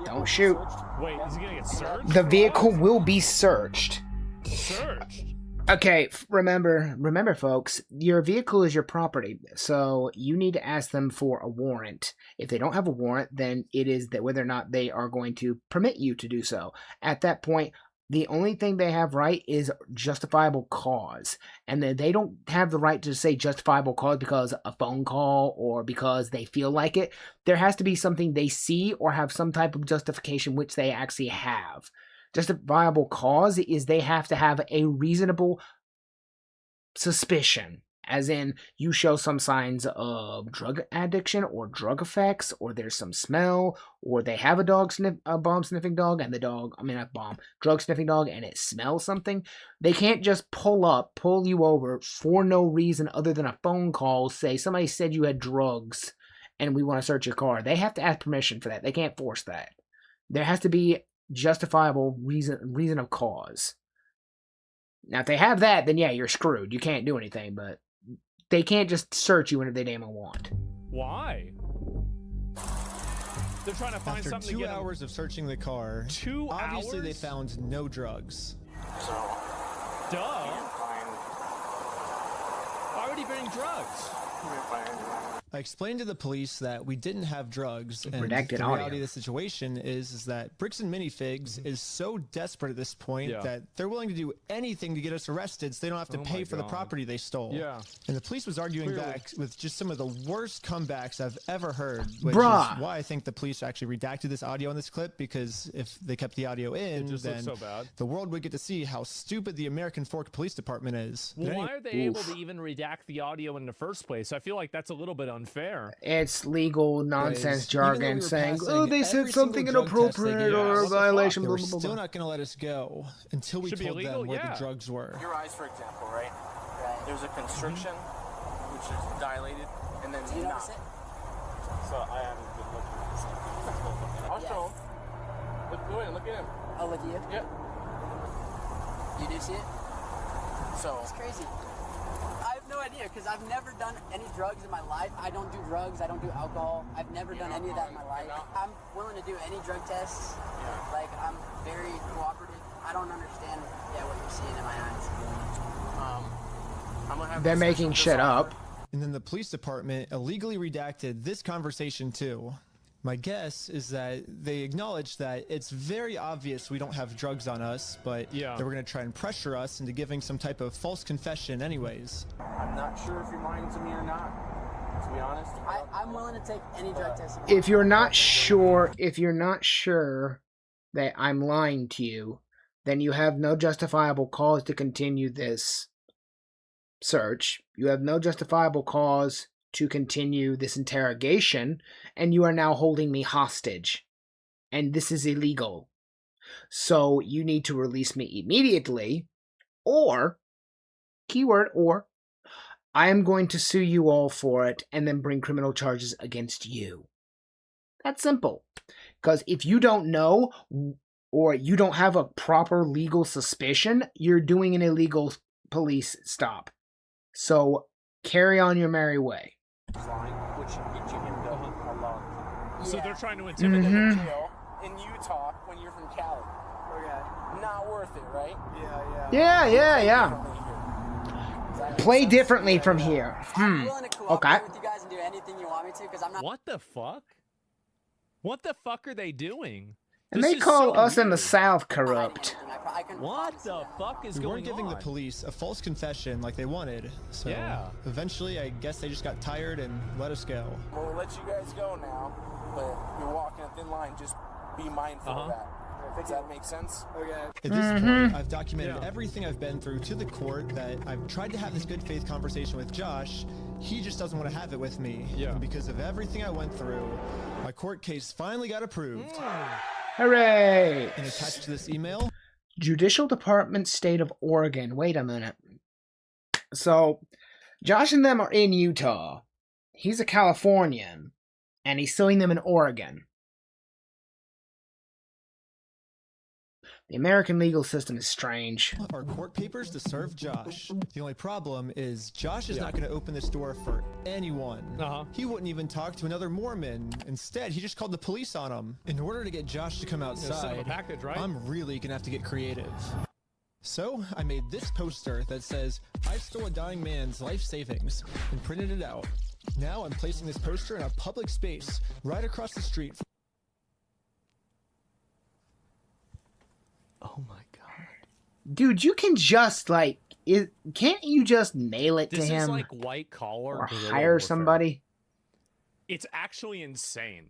Speaker 1: Don't shoot.
Speaker 3: Wait, is he going to get searched?
Speaker 1: The vehicle will be searched.
Speaker 3: Searched?
Speaker 1: Okay, remember, folks, your vehicle is your property, so you need to ask them for a warrant. If they don't have a warrant, then it is that whether or not they are going to permit you to do so. At that point, the only thing they have right is justifiable cause, and then they don't have the right to say justifiable cause because a phone call or because they feel like it. There has to be something they see or have some type of justification which they actually have. Justifiable cause is they have to have a reasonable suspicion, as in you show some signs of drug addiction or drug effects, or there's some smell, or they have a bomb sniffing dog, and the dog, drug sniffing dog, and it smells something. They can't just pull you over for no reason other than a phone call, say somebody said you had drugs and we want to search your car. They have to ask permission for that. They can't force that. There has to be justifiable reason of cause. Now, if they have that, then yeah, you're screwed. You can't do anything, but they can't just search you whenever they damn want.
Speaker 3: Why? They're trying to find
Speaker 4: After
Speaker 3: something
Speaker 4: 2
Speaker 3: to get
Speaker 4: hours of searching the car,
Speaker 3: 2
Speaker 4: obviously
Speaker 3: hours?
Speaker 4: they found no drugs.
Speaker 10: So,
Speaker 3: Duh.
Speaker 10: why
Speaker 3: would he bring drugs?
Speaker 4: I explained to the police that we didn't have drugs, and
Speaker 1: Redacted
Speaker 4: the
Speaker 1: audio.
Speaker 4: reality of the situation is that Bricks and Minifigs is so desperate at this point
Speaker 3: Yeah.
Speaker 4: that they're willing to do anything to get us arrested so they don't have to
Speaker 3: Oh
Speaker 4: pay
Speaker 3: my
Speaker 4: for the
Speaker 3: God.
Speaker 4: property they stole.
Speaker 3: Yeah.
Speaker 4: And the police was arguing
Speaker 3: Clearly.
Speaker 4: back with just some of the worst comebacks I've ever heard, which
Speaker 1: Bruh.
Speaker 4: is why I think the police actually redacted this audio in this clip, because if they kept the audio in,
Speaker 3: It just
Speaker 4: then
Speaker 3: looks so bad.
Speaker 4: the world would get to see how stupid the American Fork Police Department is.
Speaker 3: Well,
Speaker 4: But
Speaker 3: why
Speaker 4: anyway-
Speaker 3: are they able to even redact the audio in the first place? I feel like that's a little bit unfair.
Speaker 1: It's legal nonsense jargon saying, oh, they said
Speaker 4: every
Speaker 1: something
Speaker 4: single drug test they
Speaker 1: inappropriate
Speaker 4: gave
Speaker 1: or
Speaker 4: us,
Speaker 1: a violation,
Speaker 4: they
Speaker 1: blah,
Speaker 4: were
Speaker 1: blah, blah,
Speaker 4: still
Speaker 1: blah.
Speaker 4: not going to let us go until we
Speaker 3: Should be
Speaker 4: told
Speaker 3: illegal,
Speaker 4: them where
Speaker 3: yeah.
Speaker 4: the drugs were.
Speaker 10: Your eyes, for example, right? There's a constriction, which is dilated, and then
Speaker 9: Do you
Speaker 10: not.
Speaker 9: notice it?
Speaker 10: So I haven't been looking at this. I'll show him. Go in, look at him.
Speaker 9: Oh, look at you?
Speaker 10: Yep.
Speaker 9: You do see it?
Speaker 10: So
Speaker 9: It's crazy. I have no idea, because I've never done any drugs in my life. I don't do drugs. I don't do alcohol. I've never done any of that in my life. I'm willing to do any drug tests. Like, I'm very cooperative. I don't understand, what you're seeing in my eyes.
Speaker 10: I'm gonna have
Speaker 1: They're
Speaker 10: this
Speaker 1: making
Speaker 10: discussion
Speaker 1: shit
Speaker 10: with
Speaker 1: up.
Speaker 4: And then the police department illegally redacted this conversation too. My guess is that they acknowledge that it's very obvious we don't have drugs on us, but
Speaker 3: Yeah.
Speaker 4: they were going to try and pressure us into giving some type of false confession anyways.
Speaker 10: I'm not sure if you're lying to me or not. To be honest,
Speaker 9: I'm willing to take any drug test.
Speaker 1: If you're not sure that I'm lying to you, then you have no justifiable cause to continue this search. You have no justifiable cause to continue this interrogation, and you are now holding me hostage. And this is illegal. So you need to release me immediately, or, keyword or, I am going to sue you all for it and then bring criminal charges against you. That's simple. Because if you don't know, or you don't have a proper legal suspicion, you're doing an illegal police stop. So carry on your merry way.
Speaker 10: which get you into a lot.
Speaker 3: So they're trying to intimidate
Speaker 1: Mhm.
Speaker 10: Jail in Utah when you're from Cali.
Speaker 9: Okay.
Speaker 10: Not worth it, right?
Speaker 1: Yeah. Play differently from here.
Speaker 9: I'm willing to cooperate
Speaker 1: Okay.
Speaker 9: with you guys and do anything you want me to, because I'm not.
Speaker 3: What the fuck? What the fuck are they doing?
Speaker 1: And
Speaker 3: This
Speaker 1: they
Speaker 3: is
Speaker 1: call
Speaker 3: so
Speaker 1: us in the
Speaker 3: weird.
Speaker 1: South corrupt.
Speaker 3: What the fuck is
Speaker 4: We
Speaker 3: going
Speaker 4: weren't giving the
Speaker 3: on?
Speaker 4: police a false confession like they wanted, so
Speaker 3: Yeah.
Speaker 4: eventually I guess they just got tired and let us go.
Speaker 10: We'll let you guys go now, but you're walking a thin line. Just be mindful of that.
Speaker 14: Does that make sense? Okay.
Speaker 4: At this point, I've documented everything I've been through to the court, that I've tried to have this good faith conversation with Josh. He just doesn't want to have it with me. Yeah. And because of everything I went through, my court case finally got approved.
Speaker 1: Hooray!
Speaker 4: And attached to this email,
Speaker 1: Judicial Department, State of Oregon. Wait a minute. So, Josh and them are in Utah. He's a Californian, and he's suing them in Oregon. The American legal system is strange.
Speaker 4: Our court papers to serve Josh. The only problem is Josh is not going to open this door for anyone. He wouldn't even talk to another Mormon. Instead, he just called the police on him. In order to get Josh to come outside, I'm really going to have to get creative. So, I made this poster that says, "I stole a dying man's life savings," and printed it out. Now I'm placing this poster in a public space right across the street.
Speaker 3: Oh my god.
Speaker 1: Dude, you can just, like, can't you just mail it to him?
Speaker 3: This is like white collar
Speaker 1: or
Speaker 3: guerrilla
Speaker 1: hire
Speaker 3: warfare.
Speaker 1: somebody?
Speaker 3: It's actually insane.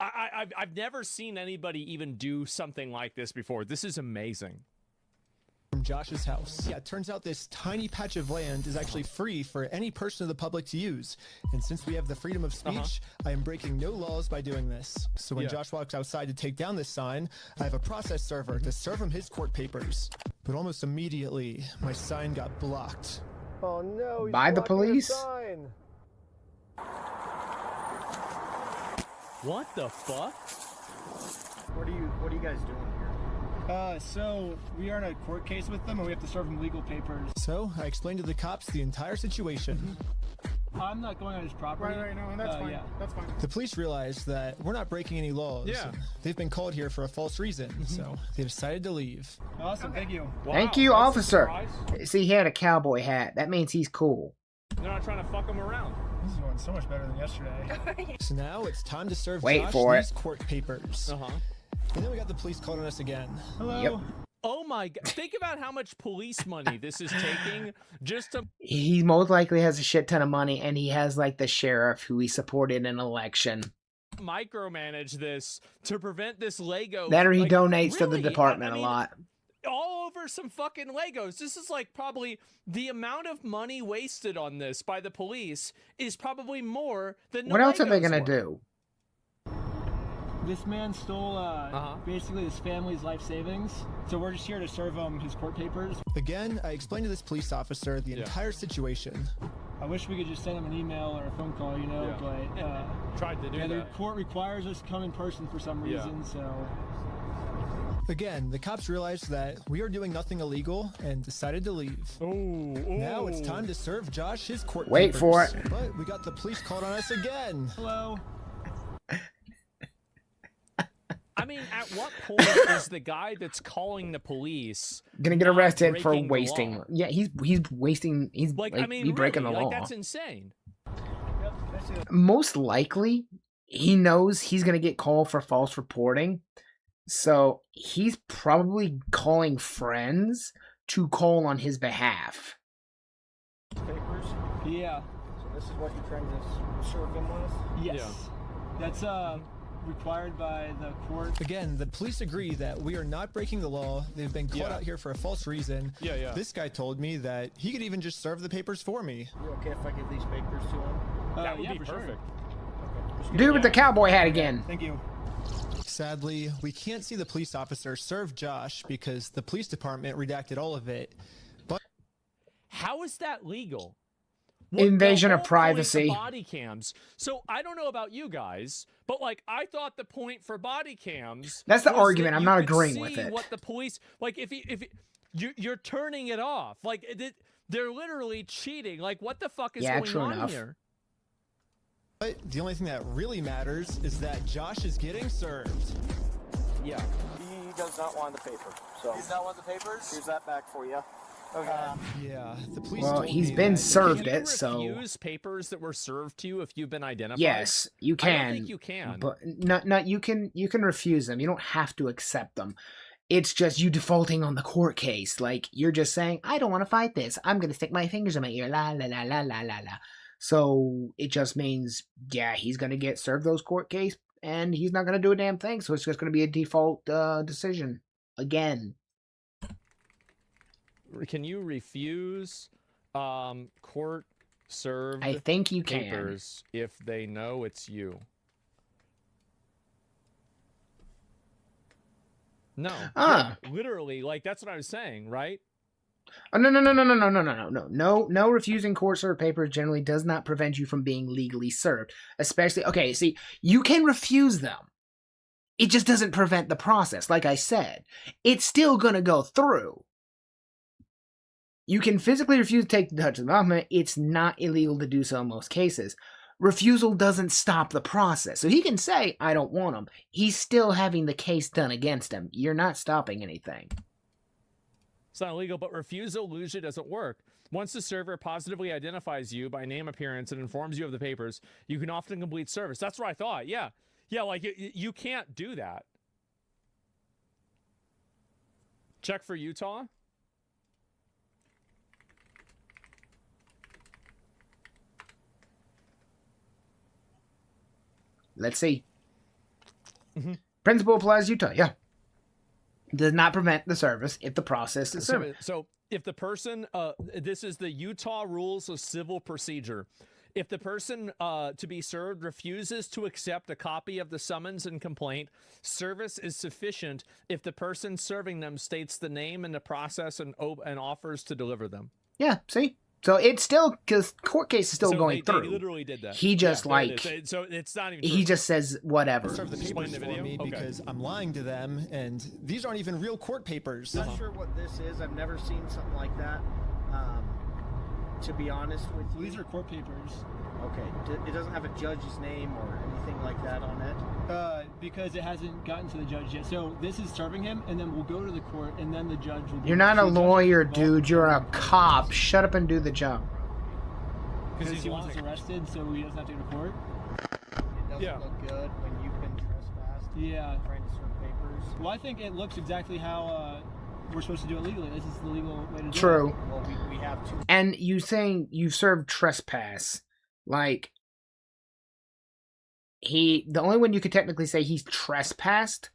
Speaker 3: I've never seen anybody even do something like this before. This is amazing.
Speaker 4: From Josh's house. Yeah, it turns out this tiny patch of land is actually free for any person of the public to use. And since we have the freedom of speech, I am breaking no laws by doing this. So when Josh walks outside to take down this sign, I have a process server to serve him his court papers. But almost immediately, my sign got blocked.
Speaker 6: Oh no, he's
Speaker 1: by the
Speaker 6: blocking our
Speaker 1: police?
Speaker 6: sign.
Speaker 3: What the fuck?
Speaker 8: What are you guys doing here? So we are in a court case with them, and we have to serve them legal papers.
Speaker 4: So I explained to the cops the entire situation.
Speaker 8: I'm not going on his property.
Speaker 14: Right, no, that's fine.
Speaker 8: Yeah.
Speaker 14: That's fine.
Speaker 4: The police realized that we're not breaking any laws.
Speaker 3: Yeah.
Speaker 4: They've been called here for a false reason, so they decided to leave.
Speaker 8: Awesome, thank you.
Speaker 3: Wow,
Speaker 1: Thank you,
Speaker 3: that's a
Speaker 1: officer.
Speaker 3: surprise.
Speaker 1: See, he had a cowboy hat. That means he's cool.
Speaker 3: They're not trying to fuck him around.
Speaker 8: This is going so much better than yesterday.
Speaker 4: So now it's time to serve
Speaker 1: Wait
Speaker 4: Josh
Speaker 1: for
Speaker 4: these court papers. And then we got the police called on us again.
Speaker 8: Hello.
Speaker 1: Yep.
Speaker 3: Oh my god. Think about how much police money this is taking just to...
Speaker 1: He most likely has a shit ton of money, and he has, like, the sheriff who he supported in an election.
Speaker 3: micromanage this to prevent this Lego.
Speaker 1: That or he
Speaker 3: like,
Speaker 1: donates to
Speaker 3: really,
Speaker 1: the department
Speaker 3: I mean,
Speaker 1: a lot.
Speaker 3: All over some fucking Legos. This is like probably the amount of money wasted on this by the police is probably more than the
Speaker 1: What else are they
Speaker 3: Legos
Speaker 1: gonna
Speaker 3: were.
Speaker 1: do?
Speaker 8: This man stole basically his family's life savings, so we're just here to serve him his court papers.
Speaker 4: Again, I explained to this police officer the entire situation.
Speaker 8: I wish we could just send him an email or a phone call, you know, but
Speaker 3: tried to do
Speaker 8: the
Speaker 3: that.
Speaker 8: court requires us to come in person for some reason, so.
Speaker 4: Again, the cops realized that we are doing nothing illegal and decided to leave. Now it's time to serve Josh his court
Speaker 1: Wait
Speaker 4: papers.
Speaker 1: for it.
Speaker 4: But we got the police called on us again.
Speaker 8: Hello.
Speaker 3: I mean, at what point is the guy that's calling the police
Speaker 1: Gonna get arrested for
Speaker 3: breaking the
Speaker 1: wasting?
Speaker 3: law?
Speaker 1: Yeah, he's wasting. He's
Speaker 3: Like,
Speaker 1: like,
Speaker 3: I mean,
Speaker 1: he's breaking
Speaker 3: really,
Speaker 1: the law.
Speaker 3: like, that's insane.
Speaker 1: Most likely, he knows he's gonna get called for false reporting, so he's probably calling friends to call on his behalf.
Speaker 8: Papers? Yeah.
Speaker 14: So this is what you're trying to serve them with?
Speaker 8: Yes. That's required by the court.
Speaker 4: Again, the police agree that we are not breaking the law. They've been called out here for a false reason. This guy told me that he could even just serve the papers for me.
Speaker 14: You okay if I give these papers to him?
Speaker 3: That would be
Speaker 8: for sure.
Speaker 3: perfect.
Speaker 14: Okay.
Speaker 1: Dude with the cowboy hat again.
Speaker 8: Thank you.
Speaker 4: Sadly, we can't see the police officer serve Josh because the police department redacted all of it. But
Speaker 3: How is that legal?
Speaker 1: Invasion
Speaker 3: the
Speaker 1: of
Speaker 3: whole point
Speaker 1: privacy.
Speaker 3: Body cams. So I don't know about you guys, but like I thought the point for body cams.
Speaker 1: That's the
Speaker 3: was
Speaker 1: argument.
Speaker 3: that
Speaker 1: I'm
Speaker 3: you
Speaker 1: not
Speaker 3: could
Speaker 1: agreeing with
Speaker 3: see
Speaker 1: it.
Speaker 3: What the police like? If you're turning it off, like they're literally cheating. Like what the fuck is going
Speaker 1: true
Speaker 3: on
Speaker 1: enough.
Speaker 3: here?
Speaker 4: But the only thing that really matters is that Josh is getting served.
Speaker 10: Yeah, he does not want the paper. So
Speaker 14: Does not want the papers?
Speaker 10: here's that back for you.
Speaker 14: Okay.
Speaker 4: Yeah, the police
Speaker 1: Well,
Speaker 4: told
Speaker 1: he's
Speaker 4: me
Speaker 1: been
Speaker 4: that-
Speaker 1: served
Speaker 3: Can you
Speaker 1: it, so
Speaker 3: refuse papers that were served to you if you've been identified?
Speaker 1: yes, you can.
Speaker 3: I don't think you can.
Speaker 1: But not you can refuse them. You don't have to accept them. It's just you defaulting on the court case. Like you're just saying, I don't want to fight this. I'm gonna stick my fingers in my ear. La la la la la la la. So it just means, yeah, he's gonna get served those court case and he's not going to do a damn thing. So it's just going to be a default decision again.
Speaker 3: Can you refuse court served
Speaker 1: I think you can.
Speaker 3: papers if they know it's you? No. Yeah, literally, like that's what I was saying, right?
Speaker 1: Oh, no, refusing court-served papers generally does not prevent you from being legally served. Especially, okay, see, you can refuse them. It just doesn't prevent the process. Like I said, it's still going to go through. You can physically refuse to take the touch of the document. It's not illegal to do so in most cases. Refusal doesn't stop the process. So he can say, I don't want them. He's still having the case done against him. You're not stopping anything.
Speaker 3: It's not illegal, but refusal usually doesn't work. Once the server positively identifies you by name appearance and informs you of the papers, you can often complete service. That's what I thought. Yeah. Yeah, like you can't do that. Check for Utah.
Speaker 1: Let's see. Principle applies Utah, yeah. Does not prevent the service if the process is served.
Speaker 3: So if the person, this is the Utah Rules of Civil Procedure. If the person to be served refuses to accept a copy of the summons and complaint, service is sufficient if the person serving them states the name and the process and offers to deliver them.
Speaker 1: Yeah, see? So it's still, because court case is still going through.
Speaker 3: They literally did that.
Speaker 1: He just
Speaker 3: so it's not even.
Speaker 1: He just says whatever.
Speaker 4: Serve the papers for me because I'm lying to them, and these aren't even real court papers.
Speaker 15: Not sure what this is. I've never seen something like that. To be honest with you,
Speaker 8: these are court papers.
Speaker 15: Okay, it doesn't have a judge's name or anything like that on it?
Speaker 8: Because it hasn't gotten to the judge yet. So this is serving him, and then we'll go to the court, and then the judge will...
Speaker 1: You're not a lawyer, dude. You're a cop. Shut up and do the job.
Speaker 8: Because he was arrested, so he doesn't have to go to court?
Speaker 15: It doesn't look good when you've been trespassed.
Speaker 8: Yeah.
Speaker 15: Trying to serve papers.
Speaker 8: Well, I think it looks exactly how... we're supposed to do it legally. This is the legal way to do it.
Speaker 1: True.
Speaker 15: Well, we have to.
Speaker 1: And you saying you served trespass, like the only one you could technically say he's trespassed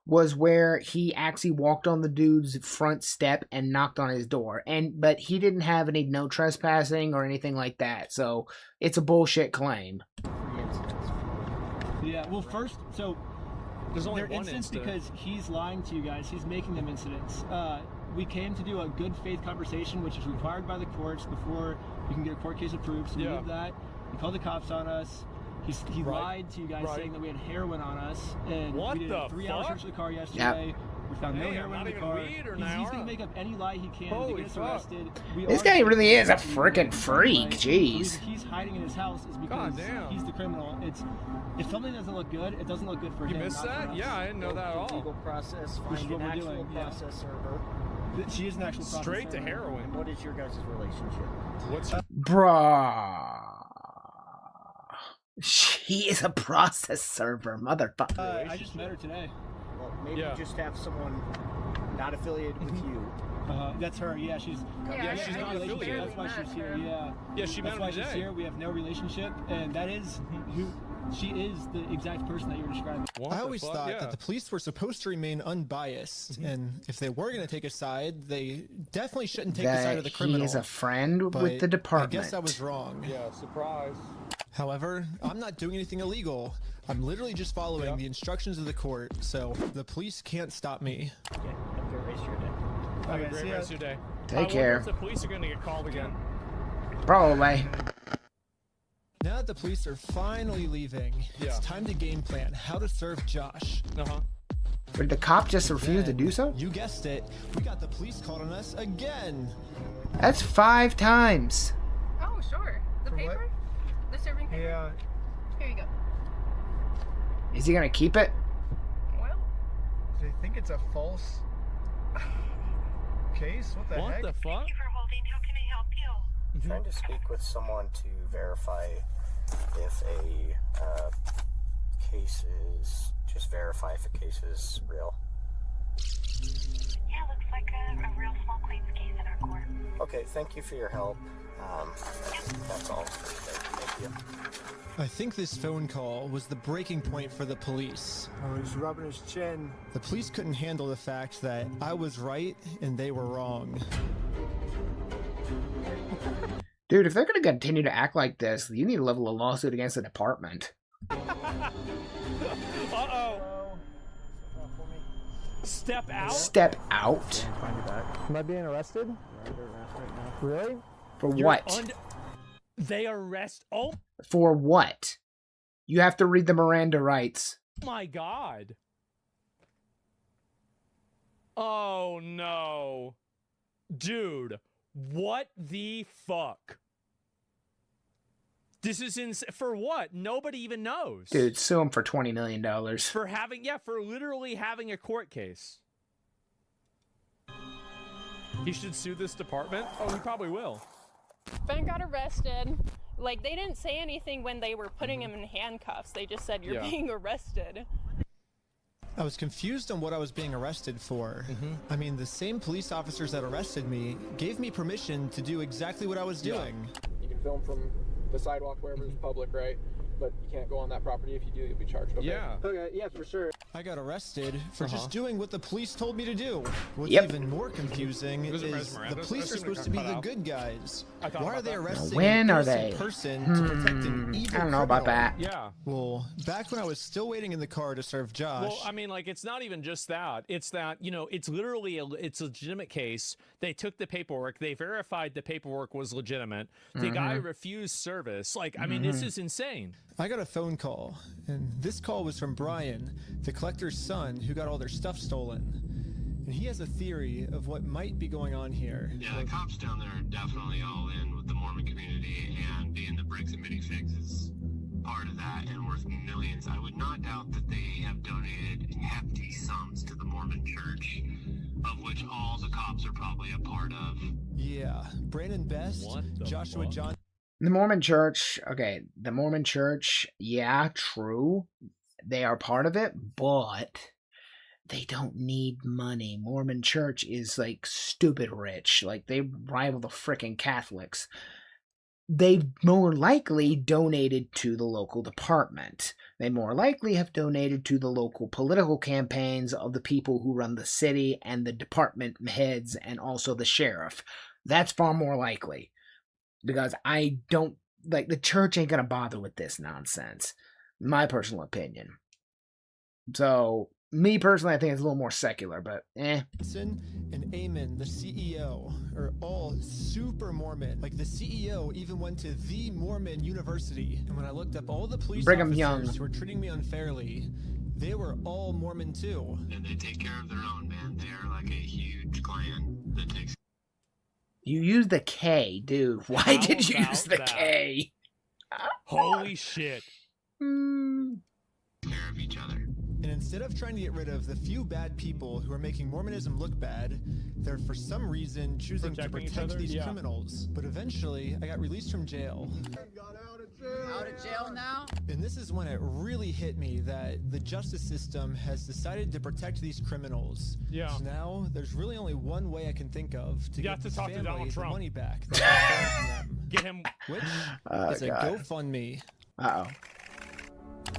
Speaker 1: was where he actually walked on the dude's front step and knocked on his door. But he didn't have any no trespassing or anything like that. So it's a bullshit claim.
Speaker 8: Yeah, well first, so
Speaker 3: there's only one
Speaker 8: instance
Speaker 3: incident.
Speaker 8: because he's lying to you guys. He's making them incidents. We came to do a good faith conversation, which is required by the courts before you can get a court case approved. So we did that. He called the cops on us. He lied to you guys saying that we had heroin on us. And we did a 3-hour search of the car yesterday. We found no heroin in the car. He's going to make up any lie he can to get us arrested.
Speaker 1: This guy really is a freaking freak. Jeez.
Speaker 8: He's hiding in his house is because he's the criminal. If something doesn't look good, it doesn't look good for him.
Speaker 3: You missed that? Yeah, I didn't know that at all.
Speaker 15: Legal process, find an actual process server.
Speaker 8: She is an actual process
Speaker 3: Straight to
Speaker 8: server.
Speaker 3: heroin.
Speaker 15: What is your guys' relationship?
Speaker 3: What's
Speaker 1: Bruh. She is a process server, motherfucker.
Speaker 8: I just met her today.
Speaker 15: Well, maybe you just have someone not affiliated with you.
Speaker 8: That's her. Yeah, she's.
Speaker 3: she's not affiliated.
Speaker 8: That's why she's here. Yeah.
Speaker 3: Yeah, she met
Speaker 8: That's
Speaker 3: him
Speaker 8: why
Speaker 3: today.
Speaker 8: she's here. We have no relationship, and that is who. She is the exact person that you were describing.
Speaker 4: I always thought that the police were supposed to remain unbiased, and if they were going to take a side, they definitely shouldn't take the side of the criminal.
Speaker 1: He is a friend with the department.
Speaker 4: I guess I was wrong.
Speaker 3: Yeah, surprise.
Speaker 4: However, I'm not doing anything illegal. I'm literally just following the instructions of the court, so the police can't stop me.
Speaker 15: Okay, have a great rest of your day.
Speaker 3: Have a great rest of your day.
Speaker 1: Take care.
Speaker 3: If the police are going to get called again.
Speaker 1: Probably.
Speaker 4: Now that the police are finally leaving, it's time to game plan how to serve Josh.
Speaker 1: Did the cop just refuse to do so?
Speaker 4: You guessed it. We got the police called on us again.
Speaker 1: That's 5 times.
Speaker 16: Oh, sure. The paper? The serving paper?
Speaker 15: Yeah.
Speaker 16: Here you go.
Speaker 1: Is he gonna keep it?
Speaker 16: Well.
Speaker 6: Do they think it's a false case? What the heck?
Speaker 3: What the fuck?
Speaker 16: Thank you for holding. How can I help you?
Speaker 13: I'm trying to speak with someone to verify if a case is, just verify if a case is real.
Speaker 16: Yeah, looks like a real small claims case in our court.
Speaker 13: Okay, thank you for your help. That's all for today.
Speaker 4: I think this phone call was the breaking point for the police.
Speaker 6: Oh, he's rubbing his chin.
Speaker 4: The police couldn't handle the fact that I was right and they were wrong.
Speaker 1: Dude, if they're going to continue to act like this, you need to level a lawsuit against the department.
Speaker 3: Uh-oh. Step out?
Speaker 1: Step out?
Speaker 6: Am I being arrested? Really?
Speaker 1: For what?
Speaker 3: They arrest... Oh
Speaker 1: For what? You have to read the Miranda rights.
Speaker 3: my God. Oh, no. Dude, what the fuck? This is for what? Nobody even knows.
Speaker 1: Dude, sue him for $20 million.
Speaker 3: For literally having a court case. He should sue this department? Oh, he probably will.
Speaker 16: Ben got arrested. Like, they didn't say anything when they were putting him in handcuffs. They just said, you're being arrested.
Speaker 4: I was confused on what I was being arrested for. I mean, the same police officers that arrested me gave me permission to do exactly what I was doing.
Speaker 14: You can film from the sidewalk wherever it's public, right? But you can't go on that property. If you do, you'll be charged. Okay?
Speaker 3: Yeah.
Speaker 14: Okay, yeah, for sure.
Speaker 4: I got arrested for just doing what the police told me to do. What's
Speaker 1: Yep.
Speaker 4: even more confusing is the police are supposed to be the good guys. Why are they arresting
Speaker 1: When
Speaker 4: an
Speaker 1: are
Speaker 4: innocent
Speaker 1: they?
Speaker 4: person to protect an evil
Speaker 1: I don't know about
Speaker 4: criminal?
Speaker 1: that.
Speaker 3: Yeah.
Speaker 4: Well, back when I was still waiting in the car to serve Josh.
Speaker 3: Well, I mean, like, it's not even just that. It's that, you know, it's literally it's a legitimate case. They took the paperwork. They verified the paperwork was legitimate. The guy refused service. Like, I mean, this is insane.
Speaker 4: I got a phone call, and this call was from Brian, the collector's son who got all their stuff stolen. And he has a theory of what might be going on here.
Speaker 17: Yeah, the cops down there are definitely all in with the Mormon community, and being the bricks and minifigs is part of that and worth millions. I would not doubt that they have donated hefty sums to the Mormon church, of which all the cops are probably a part of.
Speaker 4: Yeah, Brandon Best, Joshua
Speaker 3: fuck?
Speaker 4: John.
Speaker 1: The Mormon Church, okay, the Mormon Church, yeah, true. They are part of it, but they don't need money. Mormon Church is like stupid rich. Like they rival the frickin' Catholics. They more likely donated to the local department. They more likely have donated to the local political campaigns of the people who run the city and the department heads and also the sheriff. That's far more likely. Because I don't, like, the church ain't gonna bother with this nonsense. My personal opinion. So, me personally, I think it's a little more secular, but
Speaker 4: And Eamon, the CEO, are all super Mormon. Like, the CEO even went to the Mormon University. And when I looked up all the police
Speaker 1: Brigham
Speaker 4: officers
Speaker 1: Young.
Speaker 4: who were treating me unfairly, they were all Mormon too.
Speaker 17: And they take care of their own, man. They are like a huge clan that takes
Speaker 1: you use the K, dude. Why
Speaker 3: How
Speaker 1: did you
Speaker 3: about
Speaker 1: use the
Speaker 3: that?
Speaker 1: K?
Speaker 3: Holy shit.
Speaker 17: care of each other.
Speaker 4: And instead of trying to get rid of the few bad people who are making Mormonism look bad, they're for some reason choosing to
Speaker 3: Protecting each
Speaker 4: protect
Speaker 3: other?
Speaker 4: these
Speaker 3: Yeah.
Speaker 4: criminals. But eventually, I got released from jail.
Speaker 9: Out of jail now?
Speaker 4: And this is when it really hit me that the justice system has decided to protect these criminals.
Speaker 3: Yeah.
Speaker 4: So now, there's really only one way I can think of to
Speaker 3: You
Speaker 4: get
Speaker 3: have to
Speaker 4: this
Speaker 3: talk to
Speaker 4: family
Speaker 3: Donald
Speaker 4: the
Speaker 3: Trump.
Speaker 4: money back that was stolen from them.
Speaker 3: Get him.
Speaker 4: Which
Speaker 1: Oh,
Speaker 4: is a
Speaker 1: God.
Speaker 4: GoFundMe.
Speaker 1: Uh-oh.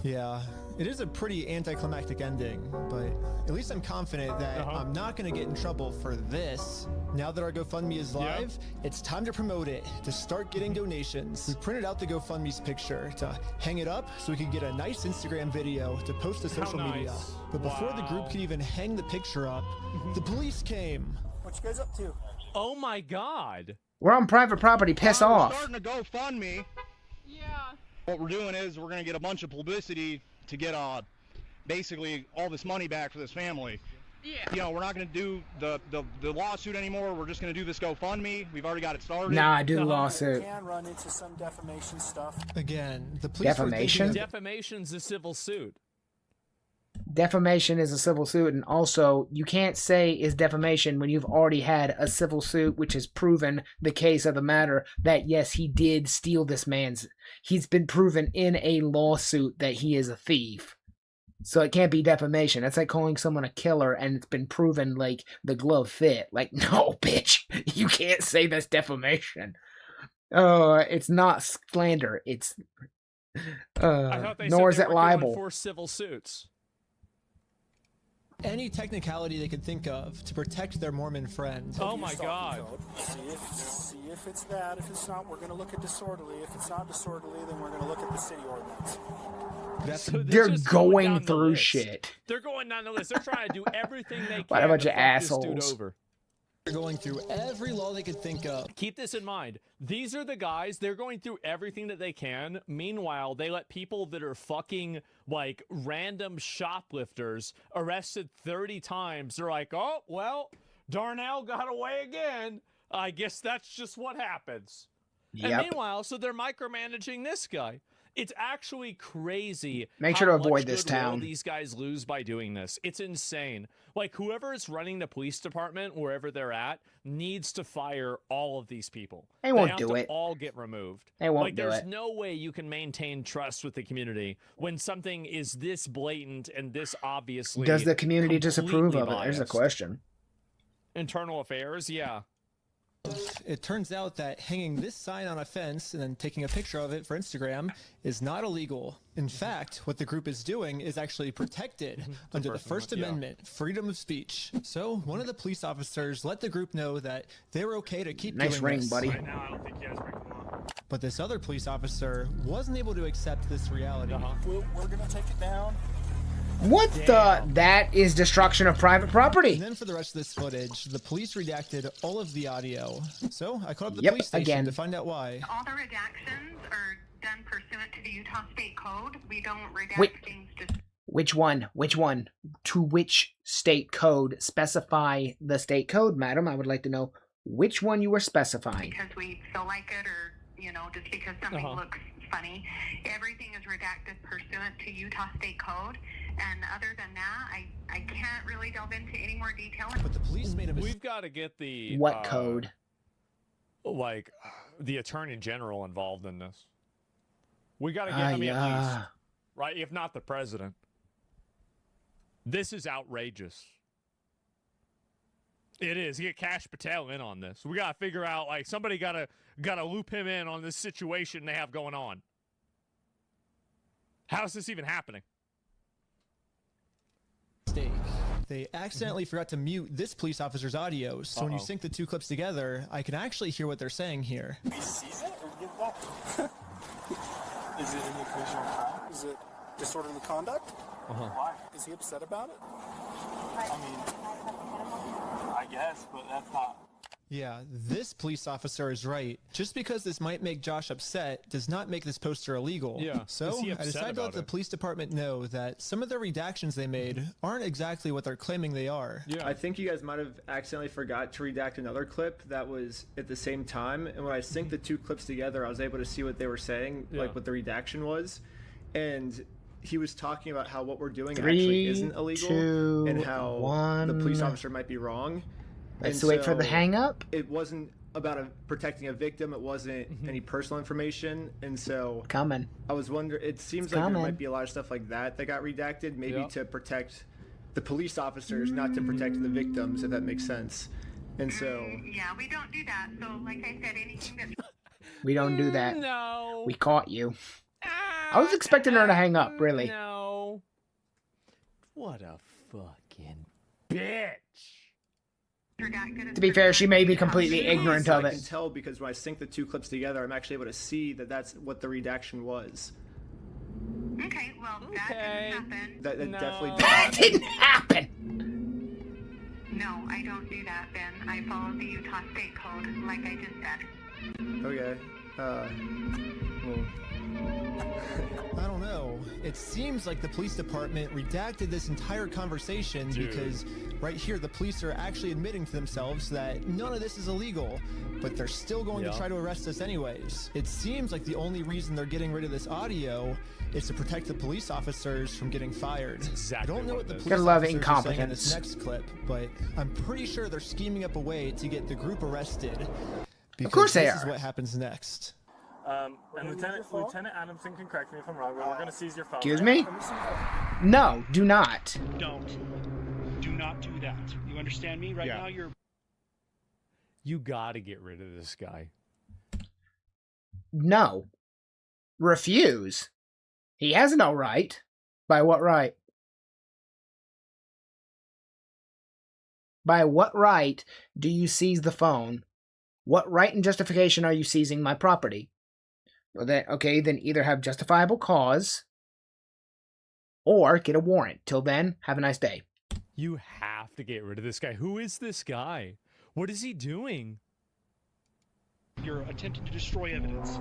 Speaker 4: Yeah, it is a pretty anticlimactic ending, but at least I'm confident that I'm not going to get in trouble for this. Now that our GoFundMe is live, it's time to promote it, to start getting donations. We printed out the GoFundMe's picture to hang it up so we could get a nice Instagram video to post to social media.
Speaker 3: nice.
Speaker 4: But before the group could even hang the picture up, the police came.
Speaker 6: What you guys up to?
Speaker 3: Oh my God.
Speaker 1: We're on private property. Piss
Speaker 18: We're
Speaker 1: off.
Speaker 18: starting to GoFundMe.
Speaker 16: Yeah.
Speaker 18: What we're doing is we're going to get a bunch of publicity to get basically all this money back for this family.
Speaker 16: Yeah.
Speaker 18: You know, we're not going to do the lawsuit anymore. We're just going to do this GoFundMe. We've already got it started.
Speaker 1: Nah, I do lawsuit.
Speaker 6: Can run into some defamation stuff.
Speaker 4: Again, the police were thinking
Speaker 1: Defamation?
Speaker 3: Defamation's a civil suit.
Speaker 1: Defamation is a civil suit, and also you can't say is defamation when you've already had a civil suit which has proven the case of the matter that yes, he did steal this man's. He's been proven in a lawsuit that he is a thief. So it can't be defamation. That's like calling someone a killer and it's been proven like the glove fit. Like, no, bitch, you can't say that's defamation. It's not slander. It's
Speaker 3: I thought they
Speaker 1: nor is
Speaker 3: said they
Speaker 1: it
Speaker 3: were going
Speaker 1: libel.
Speaker 3: for civil suits.
Speaker 4: Any technicality they could think of to protect their Mormon friend.
Speaker 3: Oh my God.
Speaker 14: See if it's that. If it's not, we're going to look at disorderly. If it's not disorderly, then we're going to look at the city ordinance.
Speaker 3: So
Speaker 1: They're
Speaker 3: just
Speaker 1: going
Speaker 3: down the
Speaker 1: through
Speaker 3: list.
Speaker 1: shit.
Speaker 3: They're going down the list. They're trying to do everything they can
Speaker 1: What a bunch
Speaker 3: to
Speaker 1: of
Speaker 3: fuck this dude
Speaker 1: assholes.
Speaker 3: over.
Speaker 4: They're going through every law they could think of.
Speaker 3: Keep this in mind. These are the guys, they're going through everything that they can. Meanwhile, they let people that are fucking, like, random shoplifters arrested 30 times. They're like, oh, well, Darnell got away again. I guess that's just what happens.
Speaker 1: Yep.
Speaker 3: And meanwhile, so they're micromanaging this guy. It's actually crazy.
Speaker 1: Make sure to
Speaker 3: how
Speaker 1: avoid
Speaker 3: much
Speaker 1: this
Speaker 3: goodwill
Speaker 1: town.
Speaker 3: These guys lose by doing this. It's insane. Like, whoever is running the police department, wherever they're at, needs to fire all of these people.
Speaker 1: They won't
Speaker 3: have
Speaker 1: do
Speaker 3: to
Speaker 1: it.
Speaker 3: all get removed.
Speaker 1: They won't
Speaker 3: like,
Speaker 1: do
Speaker 3: there's
Speaker 1: it.
Speaker 3: no way you can maintain trust with the community when something is this blatant and this obviously
Speaker 1: Does the community disapprove
Speaker 3: completely
Speaker 1: of it? There's a
Speaker 3: biased.
Speaker 1: question.
Speaker 3: Internal affairs, yeah.
Speaker 4: It turns out that hanging this sign on a fence and then taking a picture of it for Instagram is not illegal. In fact, what the group is doing is actually protected under the First Amendment, freedom of speech. So one of the police officers let the group know that they were okay to keep
Speaker 1: Nice
Speaker 4: doing
Speaker 1: ring,
Speaker 4: this.
Speaker 1: buddy.
Speaker 10: Right now, I don't think you guys break the law.
Speaker 4: But this other police officer wasn't able to accept this reality.
Speaker 14: We're going to take it down.
Speaker 1: What the? That is destruction of private property.
Speaker 4: And then for the rest of this footage, the police redacted all of the audio. So I called up the
Speaker 1: Yep,
Speaker 4: police station
Speaker 1: again.
Speaker 4: to find out why.
Speaker 19: All the redactions are done pursuant to the Utah State Code. We don't redact
Speaker 1: Wait.
Speaker 19: things just
Speaker 1: Which one? Which one? To which state code? Specify the state code, madam. I would like to know which one you were specifying.
Speaker 19: because we feel like it or, just because something looks funny. Everything is redacted pursuant to Utah State Code. And other than that, I can't really delve into any more detail.
Speaker 4: But the police made a mistake.
Speaker 3: We've got to get the
Speaker 1: What code?
Speaker 3: Like the attorney general involved in this. We got to get, at least, right? If not the president. This is outrageous. It is. Get Cash Patel in on this. We got to figure out, like, somebody got to loop him in on this situation they have going on. How is this even happening?
Speaker 4: They accidentally forgot to mute this police officer's audio, so when you sync the two clips together, I can actually hear what they're saying here.
Speaker 14: We seize it or give it back? Is it an occasional crime? Is it disorderly conduct? Why? Is he upset about it? I mean, I guess, but that's not.
Speaker 4: Yeah, this police officer is right. Just because this might make Josh upset does not make this poster illegal.
Speaker 3: Yeah.
Speaker 4: So
Speaker 3: Is he
Speaker 4: I
Speaker 3: upset
Speaker 4: decided to let
Speaker 3: about
Speaker 4: the
Speaker 3: it?
Speaker 4: police department know that some of the redactions they made aren't exactly what they're claiming they are.
Speaker 3: Yeah.
Speaker 8: I think you guys might have accidentally forgot to redact another clip that was at the same time. And when I synced the two clips together, I was able to see what they were saying, like what the redaction was. And he was talking about how what we're doing actually isn't illegal and how the police officer might be wrong.
Speaker 1: Let's
Speaker 8: And
Speaker 1: wait for the
Speaker 8: so
Speaker 1: hang up.
Speaker 8: It wasn't about protecting a victim. It wasn't any personal information. And so
Speaker 1: Coming.
Speaker 8: I was wondering, it seems
Speaker 1: It's
Speaker 8: like
Speaker 1: coming.
Speaker 8: there might be a lot of stuff like that got redacted, maybe to protect the police officers, not to protect the victims, if that makes sense. And so...
Speaker 19: Yeah, we don't do that. So, like I said, anything that's...
Speaker 1: We don't do that.
Speaker 3: No.
Speaker 1: We caught you. I was expecting her to hang up, really.
Speaker 3: No. What a fucking bitch.
Speaker 1: To be fair, she may be completely ignorant of
Speaker 8: I can
Speaker 1: it.
Speaker 8: tell because when I sync the two clips together, I'm actually able to see that that's what the redaction was.
Speaker 19: Okay, well, that didn't happen.
Speaker 8: That definitely
Speaker 1: That didn't happen.
Speaker 19: No, I don't do that, Ben. I follow the Utah State Code, like I just said.
Speaker 8: Okay. Well...
Speaker 4: I don't know. It seems like the police department redacted this entire conversation because right here the police are actually admitting to themselves that none of this is illegal, but they're still going to try to arrest us anyways. It seems like the only reason they're getting rid of this audio is to protect the police officers from getting fired. I don't know what the police
Speaker 1: Gotta love
Speaker 4: officers are saying in this
Speaker 1: incompetence.
Speaker 4: next clip, but I'm pretty sure they're scheming up a way to get the group arrested. Because
Speaker 1: course they
Speaker 4: this is
Speaker 1: are.
Speaker 4: what happens next.
Speaker 10: And Lieutenant Adamson can correct me if I'm wrong, but we're going to seize your phone.
Speaker 1: Excuse me? No, do not.
Speaker 20: Don't. Do not do that. You understand me? Right now, you're...
Speaker 3: You got to get rid of this guy.
Speaker 1: No. Refuse? He has no right. By what right? By what right do you seize the phone? What right and justification are you seizing my property? Well, then either have justifiable cause or get a warrant. Till then, have a nice day.
Speaker 3: You have to get rid of this guy. Who is this guy? What is he doing?
Speaker 20: You're attempting to destroy evidence.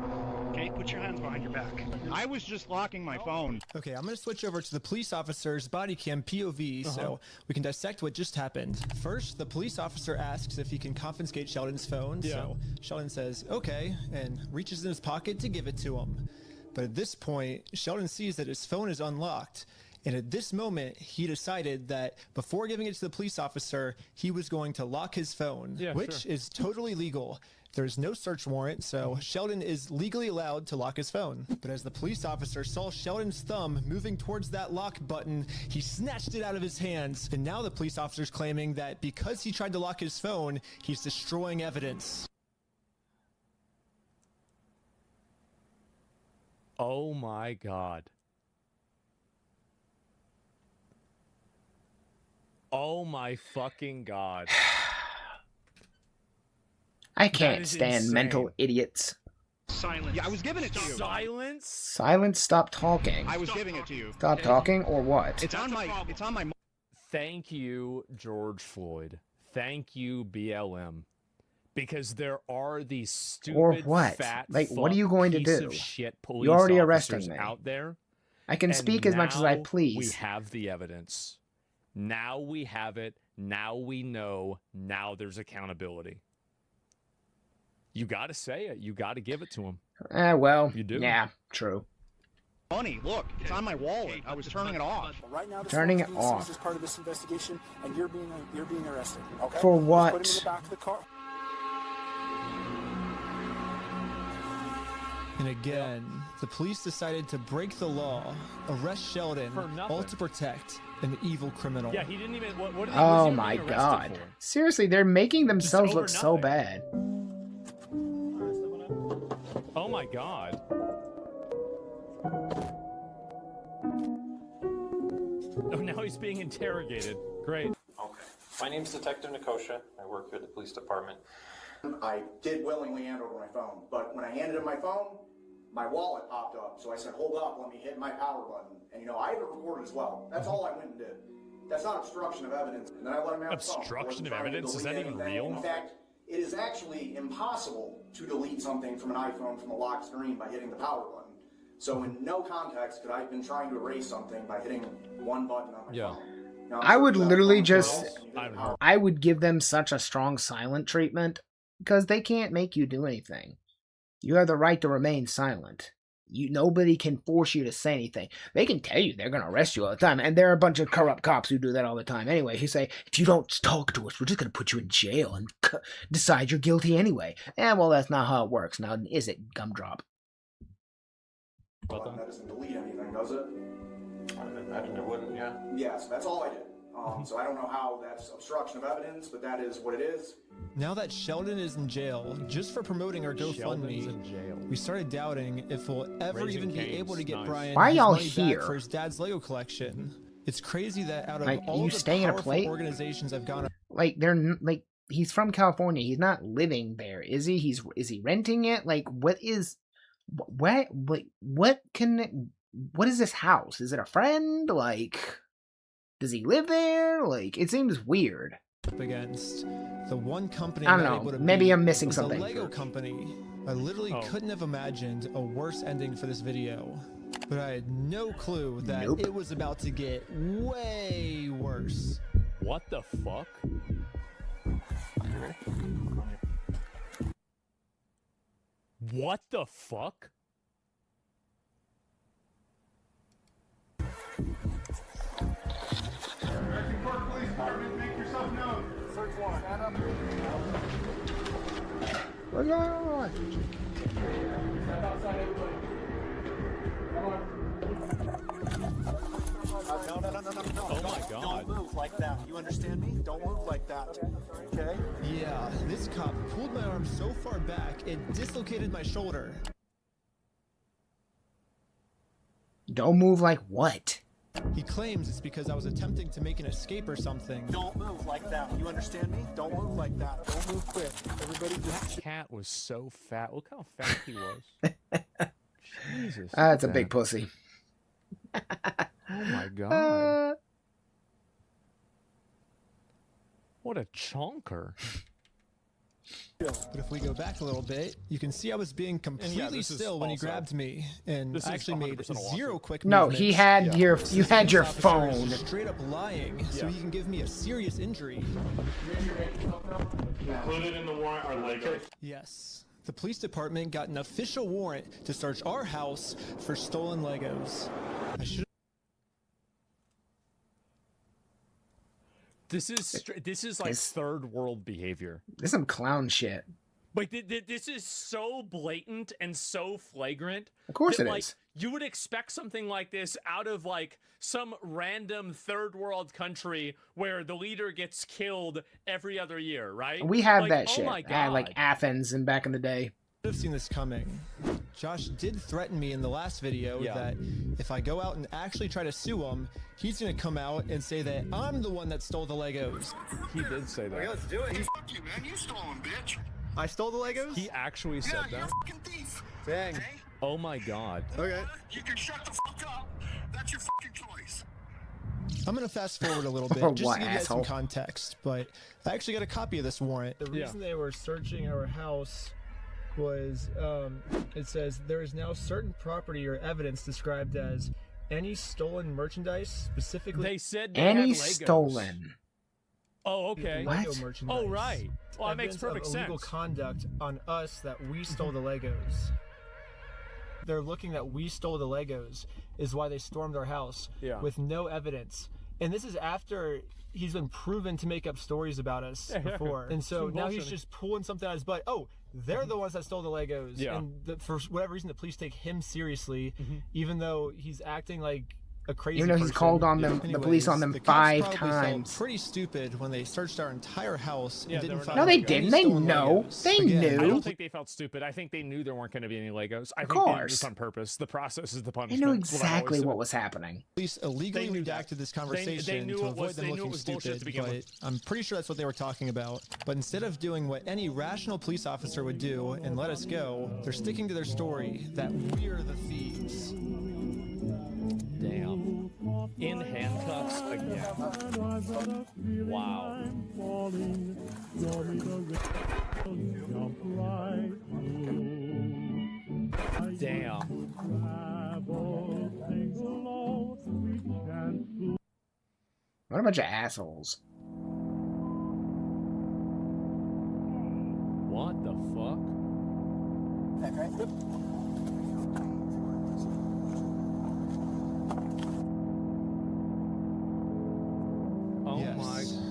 Speaker 20: Okay, put your hands behind your back.
Speaker 18: I was just locking my phone.
Speaker 4: Okay, I'm going to switch over to the police officer's body cam POV so we can dissect what just happened. First, the police officer asks if he can confiscate Sheldon's phone.
Speaker 3: Yeah.
Speaker 4: So Sheldon says, okay, and reaches in his pocket to give it to him. But at this point, Sheldon sees that his phone is unlocked. And at this moment, he decided that before giving it to the police officer, he was going to lock his phone, which is totally legal. There's no search warrant, so Sheldon is legally allowed to lock his phone. But as the police officer saw Sheldon's thumb moving towards that lock button, he snatched it out of his hands. And now the police officer's claiming that because he tried to lock his phone, he's destroying evidence.
Speaker 3: Oh my God. Oh my fucking God.
Speaker 1: I can't stand mental idiots.
Speaker 20: Silence.
Speaker 18: Yeah, I was giving it to you.
Speaker 3: Silence?
Speaker 1: Silence, stop talking.
Speaker 18: I was giving it to you.
Speaker 1: Stop talking or what?
Speaker 18: It's on my
Speaker 3: Thank you, George Floyd. Thank you, BLM. Because there are these stupid,
Speaker 1: or what?
Speaker 3: fat,
Speaker 1: like, what are you going to do?
Speaker 3: Of shit police
Speaker 1: You're already
Speaker 3: officers
Speaker 1: arresting me.
Speaker 3: Out there.
Speaker 1: I can speak as much as I please.
Speaker 3: We have the evidence. Now we have it. Now we know. Now there's accountability. You got to say it. You got to give it to him.
Speaker 1: Well,
Speaker 3: you do.
Speaker 1: Yeah, true.
Speaker 18: Money, look, it's on my wallet. I was turning it off.
Speaker 14: Right now,
Speaker 1: turning it off.
Speaker 14: As part of this investigation, and you're being arrested. Okay.
Speaker 1: For what?
Speaker 14: Put him in the back of the car.
Speaker 4: And again, the police decided to break the law, arrest Sheldon, all to protect an evil criminal.
Speaker 3: Yeah, he didn't even. What
Speaker 1: oh my God! For? Seriously, they're making themselves look so bad.
Speaker 3: Oh my God. Oh, now he's being interrogated. Great.
Speaker 21: Okay. My name's Detective Nikosha. I work here at the police department.
Speaker 22: I did willingly hand over my phone, but when I handed him my phone, my wallet popped up. So I said, hold up, let me hit my power button. And I have it recorded as well. That's all I went and did. That's not obstruction of evidence. And then I let him have
Speaker 3: obstruction of evidence? Is that even real?
Speaker 22: In fact, it is actually impossible to delete something from an iPhone from a locked screen by hitting the power button. So in no context could I have been trying to erase something by hitting one button on my phone. Now,
Speaker 1: I would literally just, I would give them such a strong silent treatment because they can't make you do anything. You have the right to remain silent. Nobody can force you to say anything. They can tell you they're going to arrest you all the time. And there are a bunch of corrupt cops who do that all the time. Anyway, who say, if you don't talk to us, we're just going to put you in jail and decide you're guilty anyway. Well, that's not how it works. Now, is it, Gumdrop?
Speaker 22: That doesn't delete anything, does it?
Speaker 21: I imagine it wouldn't, yeah.
Speaker 22: Yes, that's all I did. So I don't know how that's obstruction of evidence, but that is what it is.
Speaker 4: Now that Sheldon is in jail, just for promoting our GoFundMe, we started doubting if we'll ever even be able to get Brian his money back for his dad's Lego collection. It's crazy that out of all the powerful organizations I've gone,
Speaker 1: he's from California. He's not living there, is he? Is he renting it? What is this house? Is it a friend? Does he live there? It seems weird.
Speaker 4: Against the one company
Speaker 1: I don't know. Maybe I'm missing something.
Speaker 4: The Lego company. I literally couldn't have imagined a worse ending for this video. But I had no clue that it was about to get way worse.
Speaker 3: What the fuck? What the fuck?
Speaker 22: Police Department, make yourself known. Search warrant. Stand up.
Speaker 1: What's going on?
Speaker 22: Step outside, everybody. Come on.
Speaker 14: No.
Speaker 3: Oh my God.
Speaker 14: Don't move like that. You understand me? Don't move like that. Okay?
Speaker 4: Yeah, this cop pulled my arm so far back, it dislocated my shoulder.
Speaker 1: Don't move like what?
Speaker 4: He claims it's because I was attempting to make an escape or something.
Speaker 14: Don't move like that. You understand me? Don't move like that. Don't move quick. Everybody just...
Speaker 3: Cat was so fat. Look how fat he was. Jesus.
Speaker 1: That's a big pussy.
Speaker 3: Oh my god. What a chonker.
Speaker 4: But if we go back a little bit, you can see I was being completely still when he grabbed me, and I actually made zero quick movements.
Speaker 1: No, he had you had your phone.
Speaker 4: Straight up lying, so he can give me a serious injury.
Speaker 10: Included in the warrant are Legos.
Speaker 4: Yes. The police department got an official warrant to search our house for stolen Legos. I should.
Speaker 3: This is like third world behavior.
Speaker 1: This is some clown shit.
Speaker 3: Like this is so blatant and so flagrant.
Speaker 1: Of course
Speaker 3: that,
Speaker 1: it
Speaker 3: like,
Speaker 1: is.
Speaker 3: You would expect something like this out of like some random third world country where the leader gets killed every other year, right?
Speaker 1: We have
Speaker 3: like,
Speaker 1: that
Speaker 3: oh
Speaker 1: shit.
Speaker 3: My God.
Speaker 1: Like Athens and back in the day.
Speaker 4: I've seen this coming. Josh did threaten me in the last video that if I go out and actually try to sue him, he's gonna come out and say that I'm the one that stole the Legos.
Speaker 3: He did say that.
Speaker 14: Okay, let's do it.
Speaker 12: Fuck you, man. You stole them, bitch.
Speaker 4: I stole the Legos?
Speaker 3: He actually said
Speaker 12: You're a
Speaker 3: that.
Speaker 12: fucking thief.
Speaker 4: Dang.
Speaker 12: Okay?
Speaker 3: Oh my God.
Speaker 4: Okay.
Speaker 12: You can shut the fuck up. That's your fucking choice.
Speaker 4: I'm gonna fast forward a little bit just
Speaker 1: What,
Speaker 4: to give you guys some
Speaker 1: asshole?
Speaker 4: context, but I actually got a copy of this warrant.
Speaker 8: The reason they were searching our house was, it says, there is now certain property or evidence described as any stolen merchandise, specifically...
Speaker 3: They said they
Speaker 1: Any
Speaker 3: had Legos.
Speaker 1: stolen.
Speaker 3: Oh, okay.
Speaker 8: Lego
Speaker 1: What?
Speaker 8: merchandise.
Speaker 3: Oh, right. Well, that makes
Speaker 8: Evidence
Speaker 3: perfect
Speaker 8: of illegal
Speaker 3: sense.
Speaker 8: conduct on us that we stole the Legos. They're looking that we stole the Legos is why they stormed our house with no evidence. And this is after he's been proven to make up stories about us before. And so now he's just pulling something out of his butt. Oh, they're the ones that stole the Legos. And for whatever reason, the police take him seriously, even though he's acting like a crazy
Speaker 1: Even though he's
Speaker 8: person.
Speaker 1: called on them, the police on them
Speaker 4: the cops
Speaker 1: 5
Speaker 4: probably
Speaker 1: times.
Speaker 4: felt pretty stupid when they searched our entire house and didn't find
Speaker 1: No, they
Speaker 4: any
Speaker 1: didn't. They
Speaker 4: stolen
Speaker 1: know.
Speaker 4: Legos.
Speaker 1: They
Speaker 4: Again,
Speaker 1: knew.
Speaker 3: I don't think they felt stupid. I think they knew there weren't going to be any Legos. I think they did this on purpose. The process is the
Speaker 1: They
Speaker 3: punishment.
Speaker 1: knew
Speaker 3: That's what I always
Speaker 1: exactly
Speaker 3: say.
Speaker 1: what was happening.
Speaker 4: Police illegally
Speaker 3: They knew
Speaker 4: redacted
Speaker 3: that.
Speaker 4: this conversation
Speaker 3: They knew
Speaker 4: to
Speaker 3: it
Speaker 4: avoid
Speaker 3: was-
Speaker 4: them
Speaker 3: they knew
Speaker 4: looking
Speaker 3: it was bullshit to
Speaker 4: stupid,
Speaker 3: begin
Speaker 4: but
Speaker 3: with.
Speaker 4: I'm pretty sure that's what they were talking about. But instead of doing what any rational police officer would do and let us go, they're sticking to their story that we're the thieves.
Speaker 3: Damn. In handcuffs again. Wow. Damn.
Speaker 1: What a bunch of assholes.
Speaker 3: What the fuck?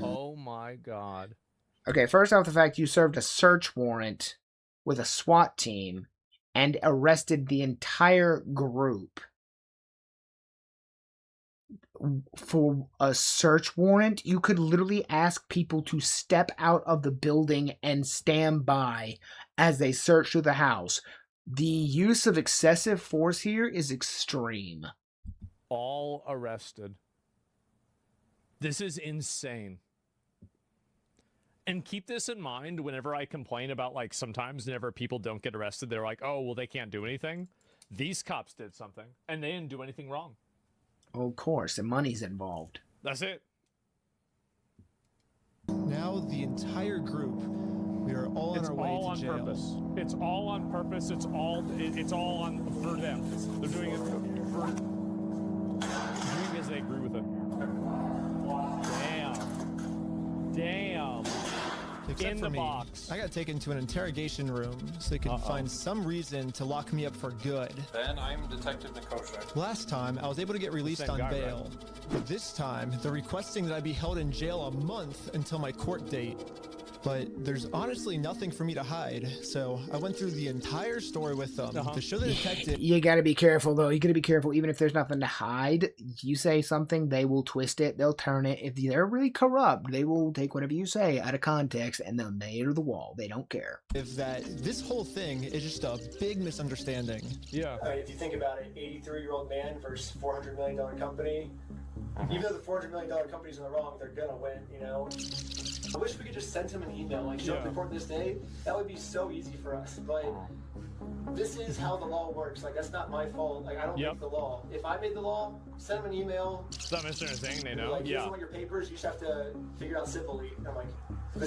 Speaker 3: Oh my God.
Speaker 1: Okay, first off, the fact you served a search warrant with a SWAT team and arrested the entire group for a search warrant. You could literally ask people to step out of the building and stand by as they search through the house. The use of excessive force here is extreme.
Speaker 3: All arrested. This is insane. And keep this in mind whenever I complain about, like, sometimes whenever people don't get arrested, they're like, oh, well, they can't do anything. These cops did something, and they didn't do anything wrong.
Speaker 1: Oh, of course, and money's involved.
Speaker 3: That's it.
Speaker 4: Now the entire group, we are all on our way to jail.
Speaker 3: Purpose. It's all on purpose. It's all on for them. They're doing it for because they agree with it. Damn.
Speaker 4: Except
Speaker 3: in
Speaker 4: for
Speaker 3: the
Speaker 4: me,
Speaker 3: box.
Speaker 4: I got taken to an interrogation room so they could find some reason to lock me up for good.
Speaker 21: Ben, I'm Detective Nikosha.
Speaker 4: Last time, I was able to get released on bail. But this time, they're requesting that I be held in jail a month until my court date. But there's honestly nothing for me to hide, so I went through the entire story with them to show the detective.
Speaker 1: You gotta be careful, though. You gotta be careful. Even if there's nothing to hide, you say something, they will twist it, they'll turn it. If they're really corrupt, they will take whatever you say out of context and they'll nail it to the wall. They don't care.
Speaker 4: Is that this whole thing is just a big misunderstanding.
Speaker 3: Yeah.
Speaker 8: If you think about it, 83-year-old man versus $400 million company. Even though the $400 million company's in the wrong, they're gonna win, you know? I wish we could just send him an email, like, show up to court this day. That would be so easy for us. But this is how the law works. Like, that's not my fault. Like, I don't make the law. If I made the law, send them an email.
Speaker 3: It's not misunderstanding, they know.
Speaker 8: Like, here's all your papers. You just have to figure out civilly. And I'm like,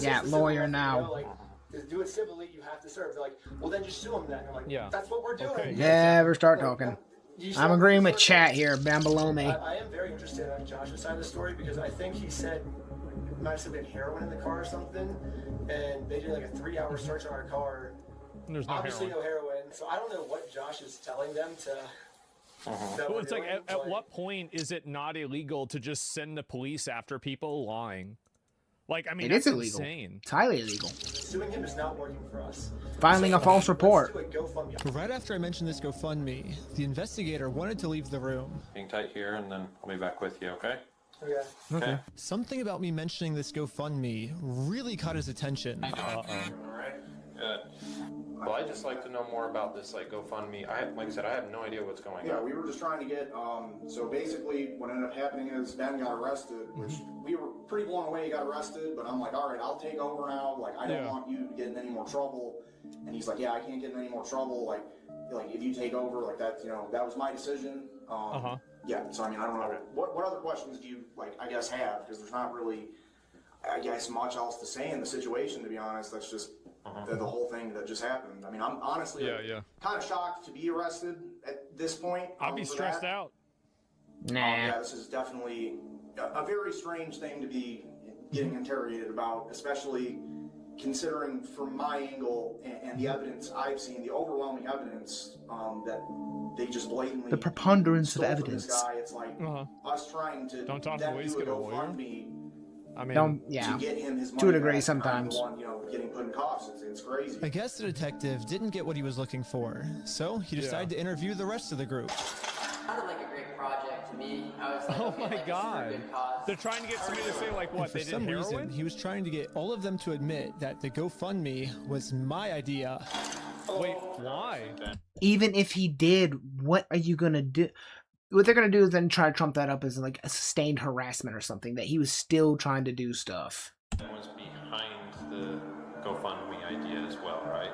Speaker 1: yeah, lawyer now.
Speaker 8: You know, like, to do it civilly, you have to serve. They're like, well, then just sue them then. I'm like, that's what we're doing.
Speaker 1: Okay. Never start talking. I'm agreeing with chat here, down below me.
Speaker 8: I am very interested on Josh's side of the story because I think he said it might have been heroin in the car or something, and they did like a 3-hour search on our car.
Speaker 3: And there's no
Speaker 8: Obviously
Speaker 3: heroin.
Speaker 8: no heroin, so I don't know what Josh is telling them to. That
Speaker 3: Well,
Speaker 8: we're
Speaker 3: it's like,
Speaker 8: doing,
Speaker 3: at what point is it not illegal to just send the police after people lying? Like, I mean,
Speaker 1: It is
Speaker 3: that's
Speaker 1: illegal.
Speaker 3: insane.
Speaker 1: It's highly illegal.
Speaker 8: Suing him is not working for us.
Speaker 1: Filing a false report.
Speaker 8: Let's do a GoFundMe.
Speaker 4: Right after I mentioned this GoFundMe, the investigator wanted to leave the room.
Speaker 21: Hang tight here, and then I'll be back with you, okay?
Speaker 8: Okay.
Speaker 4: Something about me mentioning this GoFundMe really caught his attention.
Speaker 21: All right. Good. Well, I'd just like to know more about this, like, GoFundMe. Like I said, I have no idea what's going on.
Speaker 22: Yeah, we were just trying to get, so basically what ended up happening is Ben got arrested, which we were pretty blown away he got arrested, but I'm like, all right, I'll take over now. Like, I don't want you to get in any more trouble. And he's like, yeah, I can't get in any more trouble. Like if you take over, like that, you know, that was my decision. Yeah, so I mean, I don't know. What other questions do you, like, I guess have? Because there's not really, I guess, much else to say in the situation, to be honest. That's just the whole thing that just happened. I mean, I'm honestly kind of shocked to be arrested at this point.
Speaker 3: I'd be stressed out.
Speaker 1: Nah.
Speaker 22: Yeah, this is definitely a very strange thing to be getting interrogated about, especially considering from my angle and the evidence I've seen, the overwhelming evidence that they just blatantly
Speaker 1: The preponderance of
Speaker 22: stole from
Speaker 1: evidence.
Speaker 22: This guy. It's like us trying to
Speaker 3: Don't talk to
Speaker 22: then
Speaker 3: police,
Speaker 22: do a
Speaker 3: get a lawyer.
Speaker 22: GoFundMe
Speaker 3: I mean,
Speaker 22: to get him his money
Speaker 1: to a degree
Speaker 22: back,
Speaker 1: sometimes.
Speaker 22: I'm the one, you know, getting put in cuffs. It's crazy.
Speaker 4: I guess the detective didn't get what he was looking for, so he decided to interview the rest of the group.
Speaker 9: Sounded like a great project to me. I was like,
Speaker 3: oh
Speaker 9: okay,
Speaker 3: my
Speaker 9: like, this is for a
Speaker 3: god.
Speaker 9: good cause.
Speaker 3: They're trying to get somebody to say, like, what,
Speaker 4: And for
Speaker 3: they did
Speaker 4: some
Speaker 3: heroin?
Speaker 4: reason, he was trying to get all of them to admit that the GoFundMe was my idea.
Speaker 3: Wait, why?
Speaker 1: Even if he did, what are you gonna do? What they're gonna do is then try to trump that up as like a sustained harassment or something, that he was still trying to do stuff.
Speaker 21: Was behind the GoFundMe idea as well, right?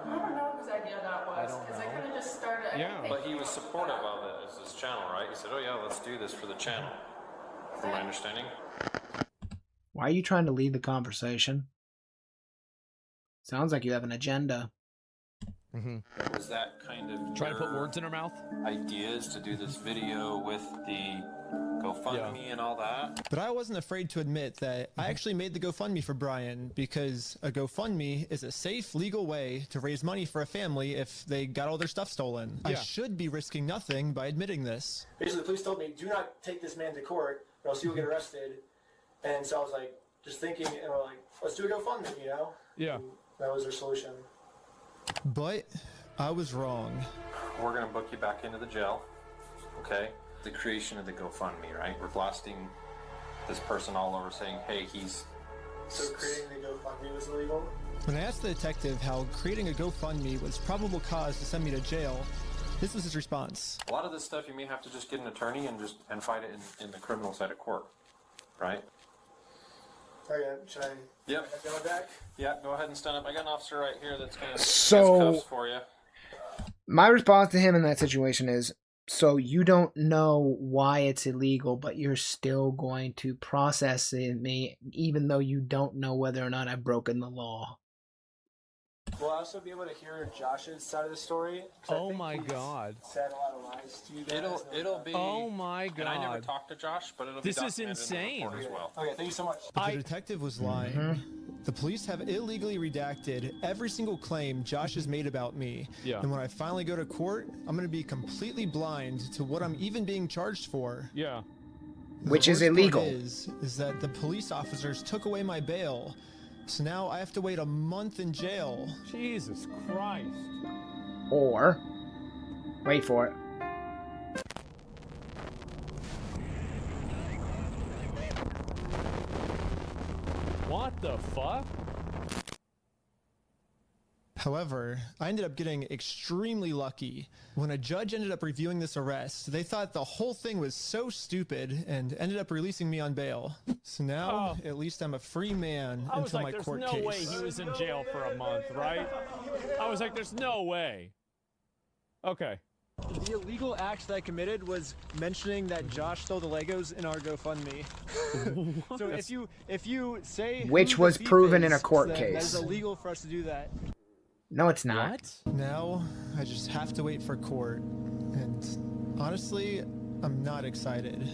Speaker 2: I don't know whose idea that was, because I kind of just started.
Speaker 21: But he was supportive of it as his channel, right? He said, oh yeah, let's do this for the channel. From my understanding.
Speaker 1: Why are you trying to lead the conversation? Sounds like you have an agenda.
Speaker 21: Was that kind of
Speaker 3: Trying to put words in her mouth?
Speaker 21: ideas to do this video with the GoFundMe and all that?
Speaker 4: But I wasn't afraid to admit that I actually made the GoFundMe for Brian because a GoFundMe is a safe, legal way to raise money for a family if they got all their stuff stolen. I should be risking nothing by admitting this.
Speaker 8: Basically, the police told me, do not take this man to court or else you will get arrested. And so I was like, just thinking, and we're like, let's do a GoFundMe, you know?
Speaker 3: Yeah.
Speaker 8: And that was their solution.
Speaker 4: But I was wrong.
Speaker 21: We're going to book you back into the jail, okay? The creation of the GoFundMe, right? We're blasting this person all over saying, hey, he's...
Speaker 8: So creating the GoFundMe was illegal?
Speaker 4: When I asked the detective how creating a GoFundMe was probable cause to send me to jail, this was his response.
Speaker 21: A lot of this stuff you may have to just get an attorney and fight it in the criminal side of court, right?
Speaker 8: Okay, should I go back?
Speaker 21: Yeah, go ahead and stand up. I got an officer right here that's going to
Speaker 1: So-
Speaker 21: cuffs for you.
Speaker 1: My response to him in that situation is, so you don't know why it's illegal, but you're still going to process me, even though you don't know whether or not I've broken the law.
Speaker 8: Will I also be able to hear Josh's side of the story?
Speaker 3: Oh my god.
Speaker 8: Said a lot of lies to you guys.
Speaker 21: It'll be...
Speaker 3: Oh my god.
Speaker 21: And I never talked to Josh, but it'll be
Speaker 3: This is
Speaker 21: documented in the
Speaker 3: insane.
Speaker 21: report as well.
Speaker 8: Okay, thank you so much.
Speaker 4: But the detective was lying. The police have illegally redacted every single claim Josh has made about me.
Speaker 3: Yeah.
Speaker 4: And when I finally go to court, I'm going to be completely blind to what I'm even being charged for.
Speaker 3: Yeah.
Speaker 1: Which
Speaker 4: The
Speaker 1: is
Speaker 4: worst part
Speaker 1: illegal.
Speaker 4: is that the police officers took away my bail, So now I have to wait a month in jail.
Speaker 3: Jesus Christ.
Speaker 1: Or, wait for it.
Speaker 3: What the fuck?
Speaker 4: However, I ended up getting extremely lucky. When a judge ended up reviewing this arrest, they thought the whole thing was so stupid and ended up releasing me on bail. So now, at least I'm a free man until my court case.
Speaker 3: There's no way he was in jail for a month, right? I was like, there's no way. Okay.
Speaker 8: The illegal act that I committed was mentioning that Josh stole the Legos in our GoFundMe. So if you say
Speaker 1: which
Speaker 8: who
Speaker 1: was
Speaker 8: the thief
Speaker 1: proven
Speaker 8: is,
Speaker 1: in a court
Speaker 8: then
Speaker 1: case.
Speaker 8: that is illegal for us to do that.
Speaker 1: No, it's not.
Speaker 4: Now, I just have to wait for court. And honestly, I'm not excited.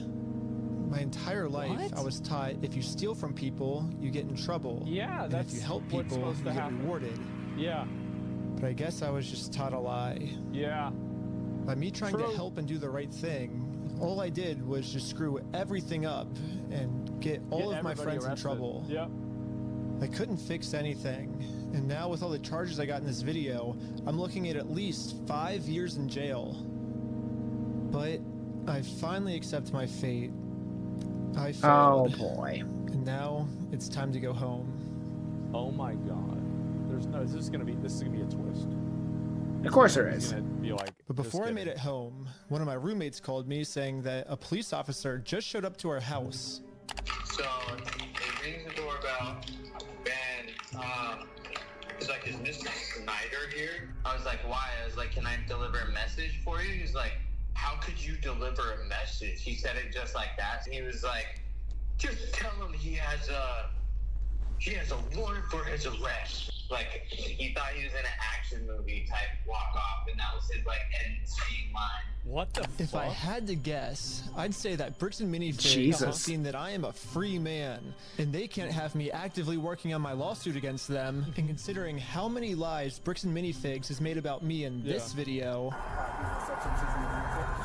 Speaker 4: My entire life, I was taught if you steal from people, you get in trouble.
Speaker 3: Yeah,
Speaker 4: and
Speaker 3: that's
Speaker 4: if you help
Speaker 3: what's
Speaker 4: people,
Speaker 3: supposed
Speaker 4: you
Speaker 3: to
Speaker 4: get
Speaker 3: happen.
Speaker 4: rewarded.
Speaker 3: Yeah.
Speaker 4: But I guess I was just taught a lie.
Speaker 3: Yeah.
Speaker 4: By me trying to help and do the right thing, all I did was just screw everything up and get all of my friends in trouble.
Speaker 3: Yep.
Speaker 4: I couldn't fix anything. And now with all the charges I got in this video, I'm looking at least 5 years in jail. But I finally accept my fate. I failed.
Speaker 1: Oh boy.
Speaker 4: And now it's time to go home.
Speaker 3: Oh my god. There's no, this is gonna be a twist.
Speaker 1: Of course there is.
Speaker 3: Be like,
Speaker 4: But before I made it home, one of my roommates called me saying that a police officer just showed up to our house.
Speaker 17: So it rings the doorbell. Ben, he's like, is Mr. Snyder here? I was like, why? I was like, can I deliver a message for you? He's like, how could you deliver a message? He said it just like that. He was like, just tell him he has a warrant for his arrest. Like, he thought he was in an action movie type walk off, and that was his like end scene line.
Speaker 3: What the
Speaker 4: If I had to guess, I'd say that Bricks and Minifigs
Speaker 1: Jesus.
Speaker 4: have seen that I am a free man, and they can't have me actively working on my lawsuit against them. And considering how many lies Bricks and Minifigs has made about me in this video,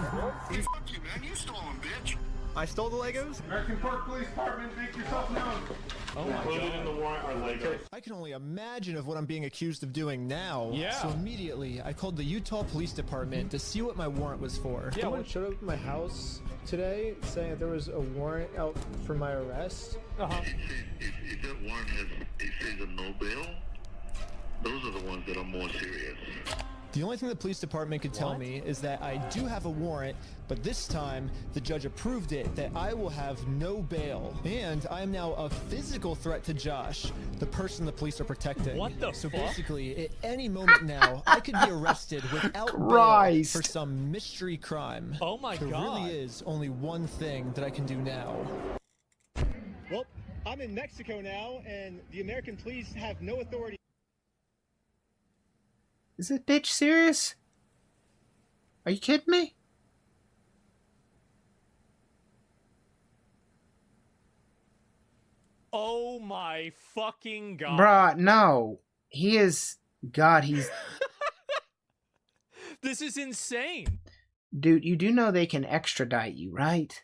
Speaker 12: Fuck you, man. You stole them, bitch.
Speaker 8: I stole the Legos?
Speaker 10: American Park Police Department, make yourself known.
Speaker 3: Oh my
Speaker 10: Included in the warrant are Legos.
Speaker 4: I can only imagine of what I'm being accused of doing now.
Speaker 3: Yeah.
Speaker 4: So immediately, I called the Utah Police Department to see what my warrant was for.
Speaker 3: Yeah,
Speaker 8: Someone showed up at my house today saying that there was a warrant out for my arrest.
Speaker 3: Uh-huh.
Speaker 12: If that warrant has a says a no bail, those are the ones that are more serious.
Speaker 4: The only thing the police department could tell me is that I do have a warrant, but this time the judge approved it that I will have no bail. And I am now a physical threat to Josh, the person the police are protecting.
Speaker 3: What the
Speaker 4: So
Speaker 3: fuck?
Speaker 4: basically, at any moment now, I could be arrested without bail
Speaker 1: Christ.
Speaker 4: for some mystery crime.
Speaker 3: Oh my
Speaker 4: There
Speaker 3: god.
Speaker 4: really is only one thing that I can do now.
Speaker 8: Well, I'm in Mexico now, and the American police have no authority.
Speaker 1: Is this bitch serious? Are you kidding me?
Speaker 3: Oh my fucking god.
Speaker 1: Bruh, no. He is... God, he's...
Speaker 3: This is insane.
Speaker 1: Dude, you do know they can extradite you, right?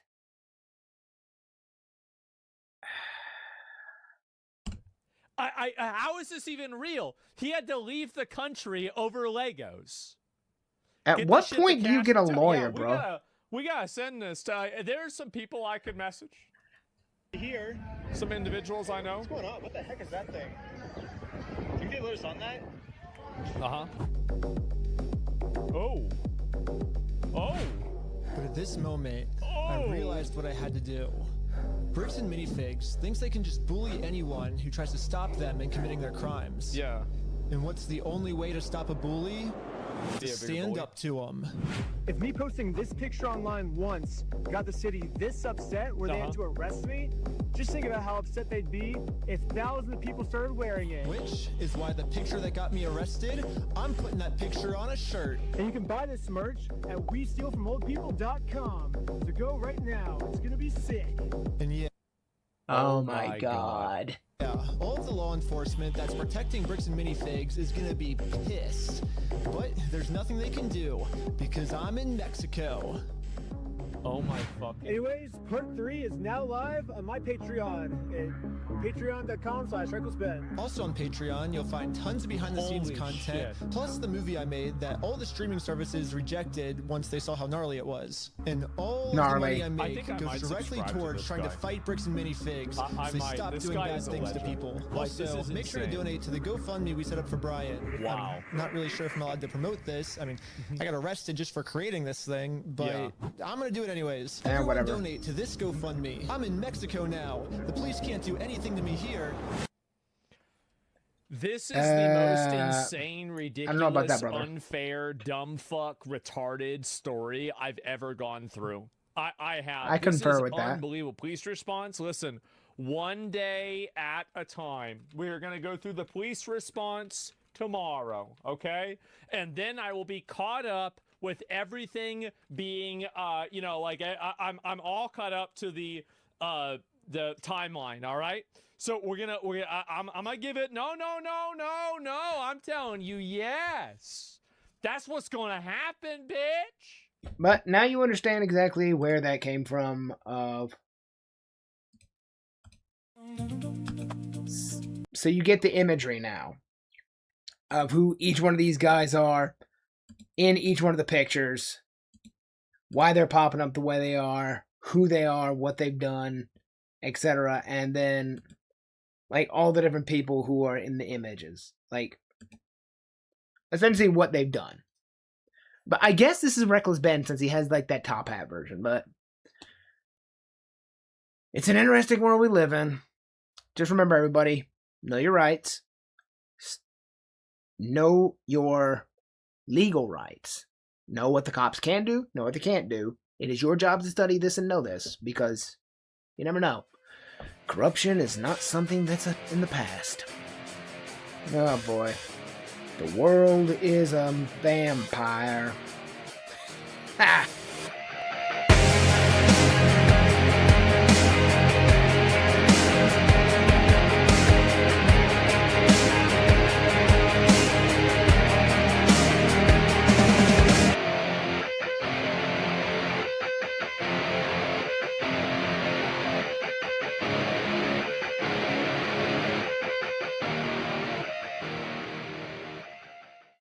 Speaker 3: How is this even real? He had to leave the country over Legos.
Speaker 1: At
Speaker 3: Get
Speaker 1: what
Speaker 3: this shit to
Speaker 1: point do you get a
Speaker 3: cash-
Speaker 1: lawyer,
Speaker 3: yeah,
Speaker 1: bro?
Speaker 3: We gotta send this to... There's some people I could message.
Speaker 8: Here.
Speaker 3: Some individuals I know.
Speaker 8: What's going on? What the heck is that thing? Can you get loose on that?
Speaker 3: Uh-huh. Oh. Oh.
Speaker 4: But at this moment, I realized what I had to do. Bricks and Minifigs thinks they can just bully anyone who tries to stop them in committing their crimes.
Speaker 3: Yeah.
Speaker 4: And what's the only way to stop a bully? To
Speaker 3: Be a bigger
Speaker 4: stand
Speaker 3: bully.
Speaker 4: up to them.
Speaker 8: If me posting this picture online once got the city this upset where they had to arrest me, just think about how upset they'd be if thousands of people started wearing it.
Speaker 4: Which is why the picture that got me arrested, I'm putting that picture on a shirt.
Speaker 8: And you can buy this merch at WeStealFromOldPeople.com. So go right now. It's gonna be sick.
Speaker 4: And yeah.
Speaker 1: Oh my god.
Speaker 4: Yeah, all of the law enforcement that's protecting Bricks and Minifigs is gonna be pissed. But there's nothing they can do because I'm in Mexico.
Speaker 3: Oh my fucking.
Speaker 8: Anyways, part 3 is now live on my Patreon at patreon.com/RecklessBen.
Speaker 4: Also on Patreon, you'll find tons of behind-the-scenes
Speaker 3: Holy
Speaker 4: content,
Speaker 3: shit.
Speaker 4: plus the movie I made that all the streaming services rejected once they saw how gnarly it was. And all
Speaker 1: Gnarly.
Speaker 4: the money I
Speaker 3: I
Speaker 4: make
Speaker 3: think I might
Speaker 4: goes directly
Speaker 3: subscribe to
Speaker 4: towards
Speaker 3: this
Speaker 4: trying to
Speaker 3: guy.
Speaker 4: fight bricks and minifigs so
Speaker 3: I
Speaker 4: they
Speaker 3: might.
Speaker 4: stop
Speaker 3: This
Speaker 4: doing
Speaker 3: guy
Speaker 4: bad
Speaker 3: is a
Speaker 4: things to
Speaker 3: legend.
Speaker 4: people.
Speaker 3: Look, this
Speaker 4: Also,
Speaker 3: is
Speaker 4: make sure to
Speaker 3: insane.
Speaker 4: donate to the GoFundMe we set up for Brian.
Speaker 3: Wow.
Speaker 4: I'm not really sure if I'm allowed to promote this. I mean, I got arrested just for creating this thing, but
Speaker 3: Yeah.
Speaker 4: I'm gonna do it anyways.
Speaker 1: Yeah,
Speaker 4: Everyone
Speaker 1: whatever.
Speaker 4: donate to this GoFundMe. I'm in Mexico now. The police can't do anything to me here.
Speaker 3: This is the most insane,
Speaker 1: I
Speaker 3: ridiculous,
Speaker 1: don't know about that, brother.
Speaker 3: unfair, dumb fuck, retarded story I've ever gone through. I have.
Speaker 1: I
Speaker 3: This
Speaker 1: confer
Speaker 3: is
Speaker 1: with that.
Speaker 3: unbelievable. Police response. Listen, one day at a time. We are going to go through the police response tomorrow, okay? And then I will be caught up with everything being, like I'm all caught up to the timeline. All right. So I'm gonna give it. No. I'm telling you, yes. That's what's gonna happen, bitch.
Speaker 1: But now you understand exactly where that came from. So you get the imagery now of who each one of these guys are in each one of the pictures, why they're popping up the way they are, who they are, what they've done, etc. And then, like, all the different people who are in the images. Like, essentially what they've done. But I guess this is Reckless Ben since he has, like, that top hat version. But it's an interesting world we live in. Just remember, everybody, know your rights. Know your legal rights. Know what the cops can do, know what they can't do. It is your job to study this and know this, because you never know. Corruption is not something that's in the past. Oh boy. The world is a vampire. Ha!